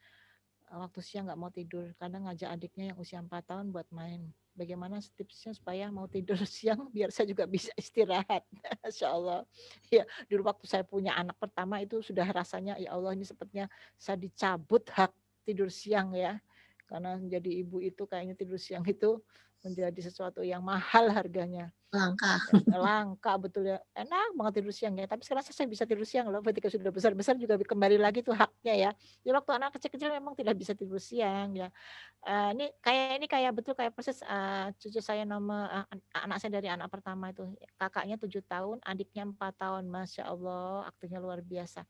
Waktu siang nggak mau tidur, kadang ngajak adiknya yang usia 4 tahun buat main. Bagaimana tipsnya supaya mau tidur siang biar saya juga bisa istirahat? Masya Allah. Ya, dulu waktu saya punya anak pertama itu sudah rasanya, ya Allah, ini sepertinya saya dicabut hak tidur siang ya. Karena menjadi ibu itu kayaknya tidur siang itu menjadi sesuatu yang mahal harganya. Langka. Ya, langka betul ya. Enak banget tidur siang ya. Tapi sekarang saya bisa tidur siang loh. Ketika sudah besar-besar juga kembali lagi tuh haknya ya. Jadi waktu anak kecil-kecil memang tidak bisa tidur siang ya. Ini kayak betul kayak persis cucu saya anak saya dari anak pertama itu. Kakaknya 7 tahun, adiknya 4 tahun. Masya Allah, aktifnya luar biasa.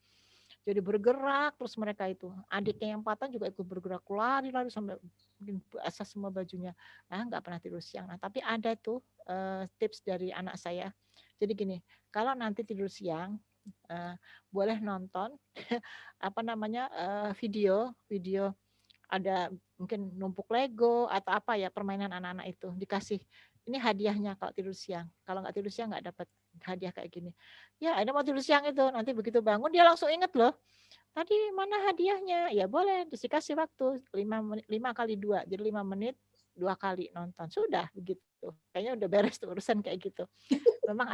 Jadi bergerak terus mereka itu. Adiknya yang 4 tahun juga ikut bergerak, lari-lari sampai mungkin basah semua bajunya. Nah, nggak pernah tidur siang. Nah, tapi ada tuh tips dari anak saya. Jadi gini, kalau nanti tidur siang boleh nonton video ada mungkin numpuk Lego atau apa ya, permainan anak-anak itu dikasih. Ini hadiahnya kalau tidur siang. Kalau nggak tidur siang nggak dapat hadiah kayak gini. Ya, ada mau tidur siang itu. Nanti begitu bangun dia langsung inget loh. Tadi mana hadiahnya? Ya boleh dikasih waktu 5 kali 2. Jadi 5 menit 2 kali nonton. Sudah begitu. Kayaknya udah beres tuh urusan kayak gitu. Memang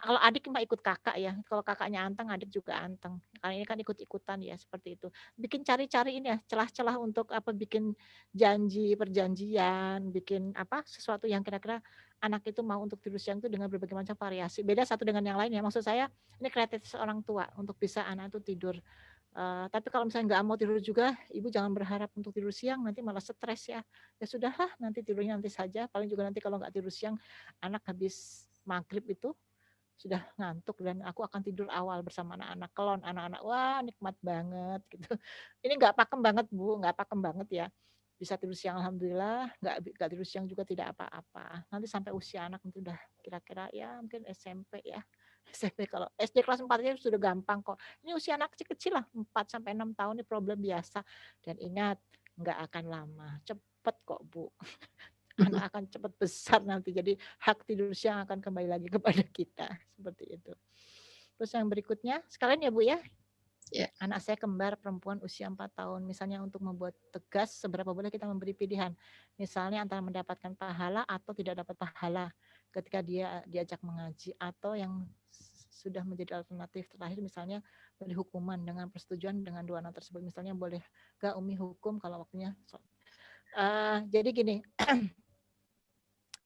kalau adik mah ikut kakak ya. Kalau kakaknya anteng, adik juga anteng. Karena ini kan ikut-ikutan ya, seperti itu. Bikin cari-cari ini ya, celah-celah untuk bikin perjanjian, bikin sesuatu yang kira-kira anak itu mau untuk tidur siang itu dengan berbagai macam variasi. Beda satu dengan yang lain ya. Maksud saya ini kreativitas orang tua untuk bisa anak itu tidur. Tapi kalau misalnya nggak mau tidur juga, ibu jangan berharap untuk tidur siang, nanti malah stres ya. Ya sudahlah, nanti tidurnya nanti saja. Paling juga nanti kalau nggak tidur siang, anak habis maghrib itu sudah ngantuk dan aku akan tidur awal bersama anak-anak kelon, anak-anak wah nikmat banget gitu. Ini nggak pakem banget Bu, nggak pakem banget ya. Bisa tidur siang alhamdulillah, nggak tidur siang juga tidak apa-apa. Nanti sampai usia anak itu udah kira-kira ya mungkin SMP ya. SMP, kalau SD kelas 4 aja sudah gampang kok. Ini usia anak kecil-kecil lah, 4 sampai 6 tahun ini problem biasa. Dan ingat, nggak akan lama, cepet kok Bu. Anak akan cepat besar nanti. Jadi hak tidur siang akan kembali lagi kepada kita. Seperti itu. Terus yang berikutnya, sekalian ya Bu ya. Ya. Anak saya kembar perempuan usia 4 tahun. Misalnya untuk membuat tegas seberapa boleh kita memberi pilihan. Misalnya antara mendapatkan pahala atau tidak dapat pahala ketika dia diajak mengaji. Atau yang sudah menjadi alternatif terakhir misalnya boleh hukuman dengan persetujuan dengan dua anak tersebut. Misalnya boleh gak Umi hukum kalau waktunya. Jadi gini,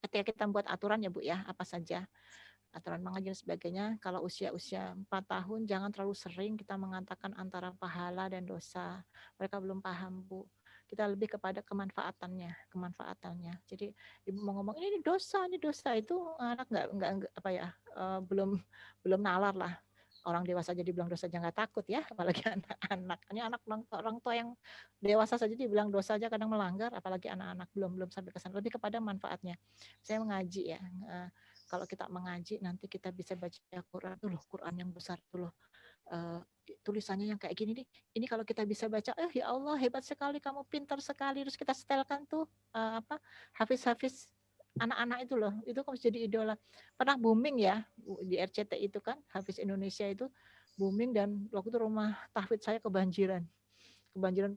ketika kita buat aturan ya Bu ya, apa saja aturan mengaji dan sebagainya, kalau usia-usia 4 tahun jangan terlalu sering kita mengatakan antara pahala dan dosa. Mereka belum paham Bu. Kita lebih kepada kemanfaatannya. Jadi ibu mau ngomong ini dosa itu anak nggak belum nalar lah. Orang dewasa jadi bilang dosa aja nggak takut ya, apalagi anak-anak. Ini anak orang tua yang dewasa saja dibilang dosa aja kadang melanggar, apalagi anak-anak belum sampai ke sana. Lebih kepada manfaatnya. Saya mengaji ya. Kalau kita mengaji nanti kita bisa baca Quran tuh loh, Quran yang besar tuh loh. Tulisannya yang kayak gini nih. Ini kalau kita bisa baca, ya Allah hebat sekali, kamu pintar sekali. Terus kita setelkan tuh hafiz-hafiz anak-anak itu loh, itu kan jadi idola. Pernah booming ya di RCTI itu kan, Hafiz Indonesia itu booming dan waktu itu rumah tahfidz saya kebanjiran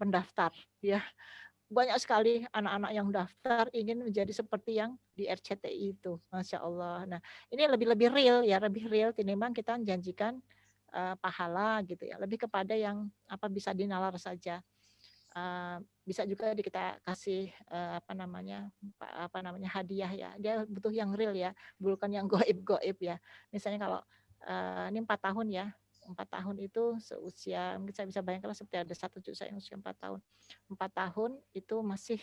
pendaftar ya. Banyak sekali anak-anak yang daftar ingin menjadi seperti yang di RCTI itu, Masya Allah. Nah ini lebih real ya, lebih real tinimbang kita menjanjikan pahala gitu ya, lebih kepada yang bisa dinalar saja. Bisa juga kita kasih hadiah ya, dia butuh yang real ya, bukan yang goib ya. Misalnya kalau ini 4 tahun ya, 4 tahun itu seusia, mungkin saya bisa bayangkan seperti ada satu cucu saya yang usia 4 tahun. 4 tahun itu masih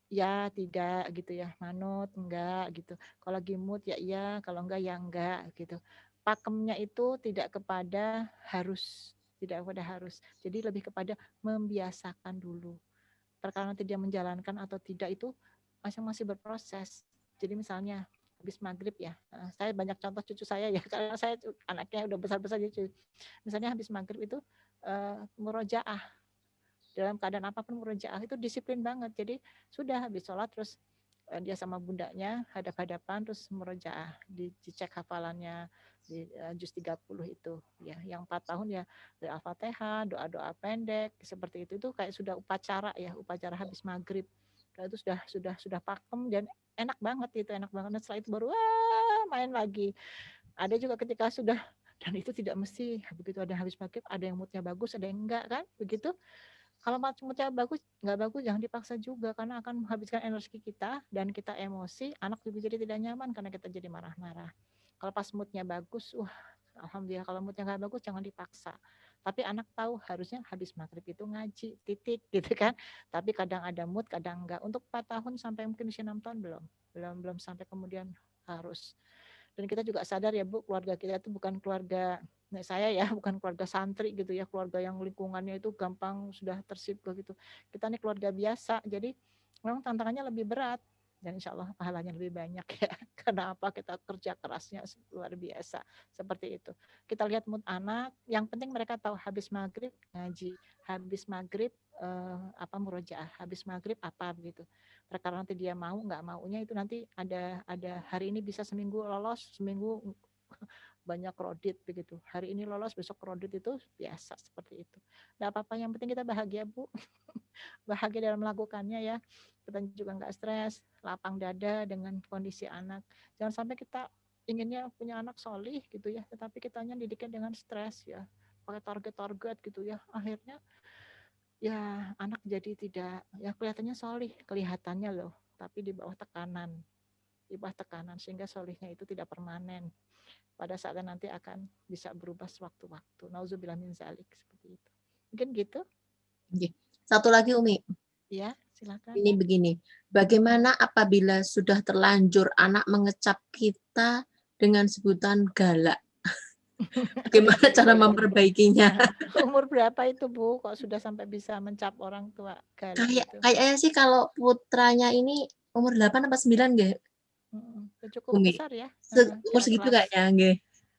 ya tidak gitu ya, manut enggak gitu. Kalau lagi mood ya iya, kalau enggak ya enggak gitu. Pakemnya itu tidak kepada harus. Jadi lebih kepada membiasakan. Dulu. Perkara nanti dia menjalankan atau tidak itu masih berproses. Jadi misalnya habis maghrib ya, saya banyak contoh cucu saya ya, karena saya anaknya udah besar-besar jadi misalnya habis maghrib itu murojaah, dalam keadaan apapun murojaah itu disiplin banget. Jadi sudah habis sholat terus dia sama bundanya hadap-hadapan terus murojaah, dicek hafalannya di juz 30 itu ya. Yang 4 tahun ya dari Al-Fatihah, doa-doa pendek seperti itu kayak sudah upacara ya, upacara habis maghrib. Nah, itu sudah pakem dan enak banget itu, enak banget. Nah, setelah itu baru main lagi. Ada juga ketika sudah, dan itu tidak mesti begitu ada habis maghrib ada yang moodnya bagus, ada yang enggak kan begitu. Kalau moodnya bagus, nggak bagus jangan dipaksa juga karena akan menghabiskan energi kita dan kita emosi, anak juga jadi tidak nyaman karena kita jadi marah-marah. Kalau pas moodnya bagus, alhamdulillah. Kalau moodnya nggak bagus jangan dipaksa. Tapi anak tahu harusnya habis maghrib itu ngaji, titik gitu kan. Tapi kadang ada mood, kadang enggak. Untuk 4 tahun sampai mungkin usia 6 tahun belum sampai kemudian harus. Dan kita juga sadar ya Bu, keluarga kita itu bukan keluarga saya ya, bukan keluarga santri gitu ya, keluarga yang lingkungannya itu gampang sudah tersibuk gitu. Kita ini keluarga biasa, jadi memang tantangannya lebih berat dan insya Allah pahalanya lebih banyak ya. Karena apa? Kita kerja kerasnya luar biasa seperti itu. Kita lihat mood anak, yang penting mereka tahu habis maghrib ngaji, habis maghrib murojaah, habis maghrib apa begitu. Perkara nanti dia mau nggak maunya itu nanti ada hari ini bisa seminggu lolos, seminggu banyak kredit begitu. Hari ini lolos, besok kredit, itu biasa seperti itu. Nggak apa-apa, yang penting kita bahagia Bu. Bahagia dalam melakukannya ya. Kita juga nggak stres, lapang dada dengan kondisi anak. Jangan sampai kita inginnya punya anak solih gitu ya, tetapi kitanya didiknya dengan stres ya, pakai target-target gitu ya. Akhirnya ya anak jadi tidak, ya kelihatannya solih, kelihatannya loh, tapi di bawah tekanan. Di bawah tekanan sehingga solihnya itu tidak permanen. Pada saatnya nanti akan bisa berubah sewaktu-waktu. Nauzubillah min zalik, seperti itu. Mungkin gitu. Satu lagi Umi. Ya, silakan. Ini begini, bagaimana apabila sudah terlanjur anak mengecap kita dengan sebutan galak? Bagaimana cara memperbaikinya? Umur berapa itu Bu? Kok sudah sampai bisa mencap orang tua galak itu? Kayaknya sih kalau putranya ini umur 8 apa 9 nggih? Cukup Umi. besar ya. Umur segitu kayaknya nggih.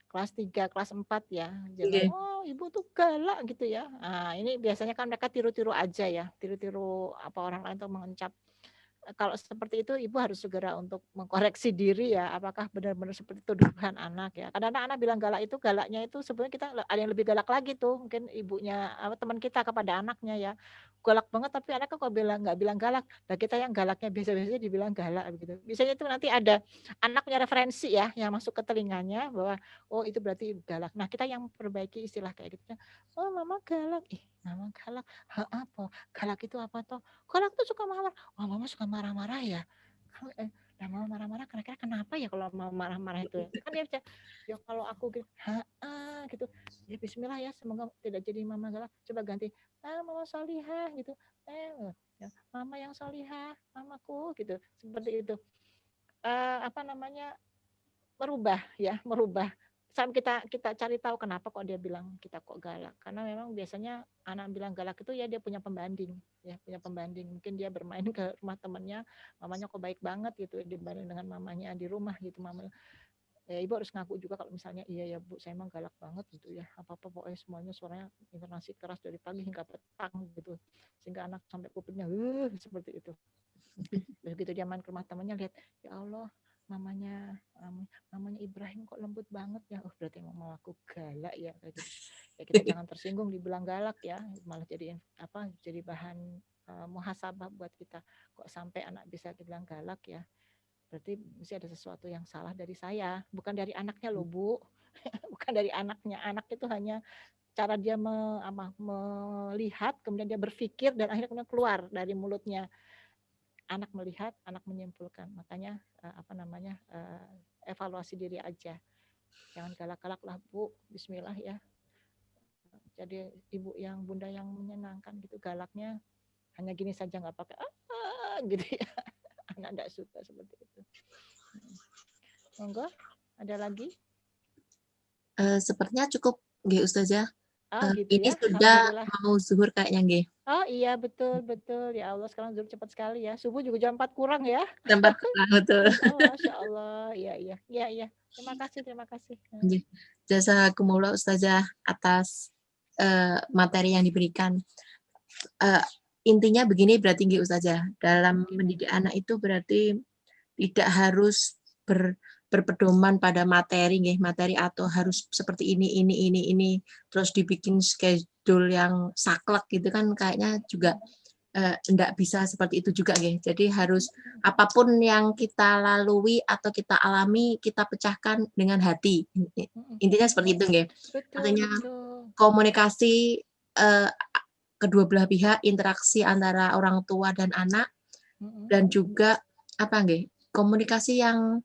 Kelas 3, kelas 4 ya. Jangan, Nggih. ibu tuh galak gitu ya. Nah, ini biasanya kan mereka tiru-tiru aja ya. Tiru-tiru apa orang lain tuh mengencap. Kalau seperti itu ibu harus segera untuk mengkoreksi diri ya, apakah benar-benar seperti tuduhan anak ya. Kadang-kadang anak bilang galak itu, galaknya itu sebenarnya kita ada yang lebih galak lagi tuh, mungkin ibunya teman kita kepada anaknya ya. Galak banget tapi anaknya kok nggak bilang galak. Nah, kita yang galaknya biasa-biasa dibilang galak begitu. Biasanya itu nanti ada anak punya referensi ya yang masuk ke telinganya bahwa oh itu berarti galak. Nah, kita yang perbaiki istilah kayak gitu. Oh, mama galak. Mama galak. Apa? Galak itu apa toh? Galak tuh suka marah. Oh, mama suka marah-marah ya. Nah, mama marah-marah kira-kira kenapa ya kalau mama marah-marah itu? Kan dia bisa, ya kalau aku gitu, gitu. Ya bismillah ya, semoga tidak jadi mama galak. Coba ganti, mama solihah gitu. Ya, mama yang solihah, mamaku gitu. Seperti itu. Merubah ya, merubah. Sampai kita cari tahu kenapa kok dia bilang kita kok galak. Karena memang biasanya anak bilang galak itu ya dia punya pembanding, ya punya pembanding. Mungkin dia bermain ke rumah temannya, mamanya kok baik banget gitu dibanding dengan mamanya di rumah gitu. Mamanya, ya ibu harus ngaku juga kalau misalnya iya ya Bu, saya emang galak banget gitu ya. Apa-apa pokoknya semuanya suaranya intonasi keras dari pagi hingga petang gitu. Sehingga anak sampai kupingnya seperti itu. Begitu dia main ke rumah temannya lihat, ya Allah, mamanya Ibrahim kok lembut banget ya. Oh, berarti mau aku galak ya kayak gitu. Ya kita jangan tersinggung dibilang galak ya, malah jadi bahan muhasabah buat kita. Kok sampai anak bisa dibilang galak ya. Berarti mesti ada sesuatu yang salah dari saya, bukan dari anaknya loh Bu. Bukan dari anaknya. Anak itu hanya cara dia melihat, kemudian dia berpikir dan akhirnya kemudian keluar dari mulutnya. Anak melihat, anak menyimpulkan. Makanya evaluasi diri aja. Jangan galak-galak lah Bu. Bismillah ya. Jadi ibu yang bunda yang menyenangkan gitu, galaknya hanya gini saja, nggak pakai gitu ya. Anak tidak suka seperti itu. Monggo, ada lagi? Sepertinya cukup nggih Ustazah. Oh gitu Ini ya, sudah alhamdulillah. mau zuhur kayaknya nggih. Oh iya betul betul ya Allah sekarang zuhur cepat sekali ya. Subuh juga jam 4 kurang ya. Tempat betul. Masya Allah, iya iya iya iya. Terima kasih terima kasih. Nggih. Jazakumullah Ustazah atas materi yang diberikan. Intinya begini berarti nggih Ustazah, dalam mendidik anak itu berarti tidak harus berpedoman pada materi nggih, materi atau harus seperti ini, terus dibikin schedule yang saklek gitu kan kayaknya juga enggak bisa seperti itu juga nggih. Jadi harus apapun yang kita lalui atau kita alami kita pecahkan dengan hati. Intinya seperti itu nggih. Betul Artinya betul. komunikasi kedua belah pihak, interaksi antara orang tua dan anak, dan juga apa nggih, komunikasi yang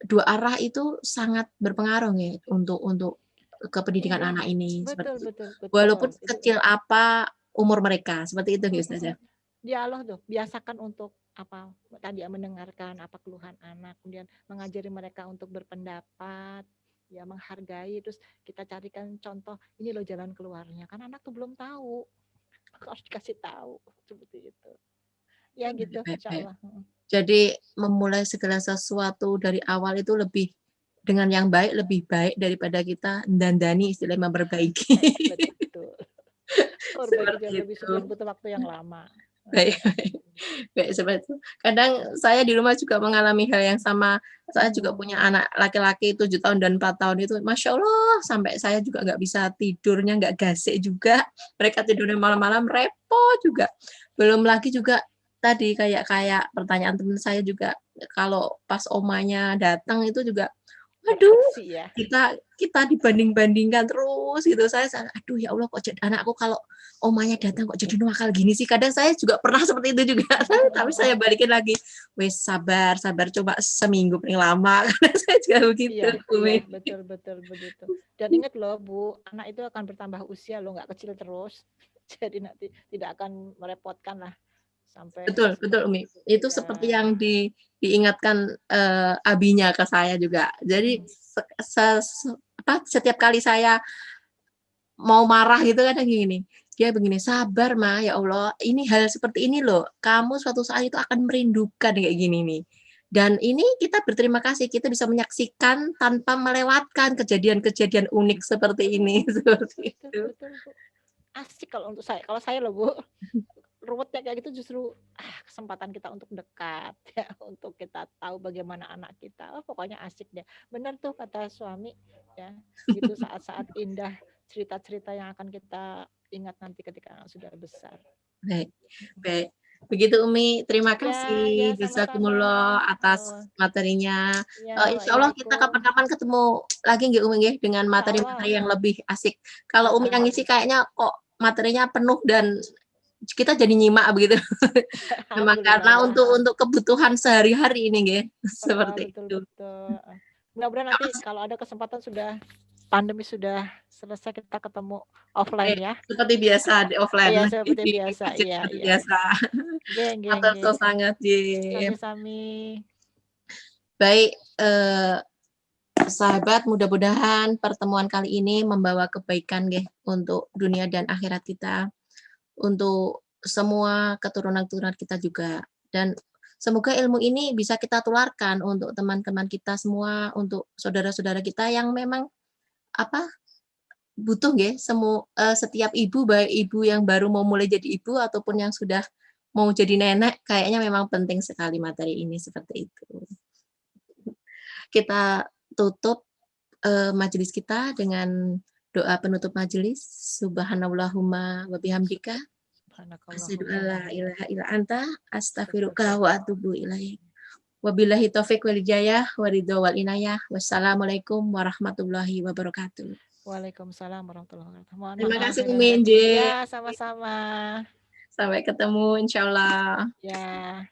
dua arah itu sangat berpengaruh nih untuk ke pendidikan Iya, anak ini betul seperti itu. betul betul. Walaupun Itu kecil apa umur mereka, seperti itu nggih Ustazah. dialog tuh, biasakan untuk apa tadi ya, mendengarkan apa keluhan anak, kemudian mengajari mereka untuk berpendapat, ya menghargai, terus kita carikan contoh ini loh jalan keluarnya. Kan anak tuh belum tahu, harus dikasih tahu seperti itu. Ya gitu, Baik, insya baik. Allah. Jadi memulai segala sesuatu dari awal itu lebih dengan yang baik lebih baik daripada kita dandani istilahnya memperbaiki. Betul. Perbaiki Seperti jauh lebih itu. sulit, butuh waktu yang lama. Baik, baik seperti itu. Kadang saya di rumah juga mengalami hal yang sama. Saya juga punya anak laki-laki 7 tahun dan 4 tahun itu, Masya Allah, sampai saya juga nggak bisa tidurnya, nggak gasik juga. Mereka tidurnya malam-malam repot juga. Belum lagi juga tadi kayak pertanyaan teman saya juga, kalau pas omanya datang itu juga, aduh, Beraksi ya. kita dibanding-bandingkan terus gitu. Saya aduh ya Allah kok jadi anakku kalau omanya datang kok jadi nakal gini sih. Kadang saya juga pernah seperti itu juga. Tapi saya balikin lagi. Wes sabar coba seminggu paling lama. Karena saya juga begitu. Iya, betul begitu. Dan ingat loh Bu, anak itu akan bertambah usia loh, nggak kecil terus. Jadi nanti tidak akan merepotkan lah sampai. Betul Umi. Itu seperti yang diingatkan abinya ke saya juga. Jadi setiap kali saya mau marah gitu kadang gini, dia begini, sabar Ma, ya Allah, ini hal seperti ini loh, kamu suatu saat itu akan merindukan kayak gini nih. Dan ini kita berterima kasih, kita bisa menyaksikan tanpa melewatkan kejadian-kejadian unik seperti ini. Seperti itu. Betul, Bu. Asik kalau untuk saya. Kalau saya loh Bu, ruwetnya kayak gitu justru kesempatan kita untuk dekat ya, untuk kita tahu bagaimana anak kita. Pokoknya asik deh. Benar tuh kata suami ya. Itu saat-saat indah, cerita-cerita yang akan kita ingat nanti ketika anak sudah besar. Baik. Begitu Umi, terima kasih jazakumullah atas materinya. Insya Allah kita kapan-kapan ketemu lagi nggih Umi nggih dengan materi-materi yang lebih asik. Kalau Umi yang ngisi kayaknya kok materinya penuh dan kita jadi nyimak begitu. Memang karena untuk kebutuhan sehari-hari ini nggih. Seperti itu. Betul. Mudah-mudahan nanti kalau ada kesempatan pandemi sudah selesai kita ketemu offline ya. Seperti biasa di offline. Iya, seperti biasa. Iya. Biasa. Matur sangat Sami. Baik, sahabat, mudah-mudahan pertemuan kali ini membawa kebaikan nggih untuk dunia dan akhirat kita, untuk semua keturunan-keturunan kita juga, dan semoga ilmu ini bisa kita tularkan untuk teman-teman kita semua, untuk saudara-saudara kita yang memang butuh nggih, setiap ibu, baik ibu yang baru mau mulai jadi ibu ataupun yang sudah mau jadi nenek, kayaknya memang penting sekali materi ini seperti itu. Kita tutup majelis kita dengan doa penutup majelis. Subhanallahumma wa bihamdika asyhadu alla ilaha illa anta astaghfiruka wa atubu ilaik. Wabillahi taufik wal hidayah wa ridha wal inayah. Wassalamualaikum warahmatullahi wabarakatuh. Waalaikumsalam warahmatullahi wabarakatuh. Terima kasih Umi Inje. Ya, sama-sama. Sampai ketemu insyaallah. Ya.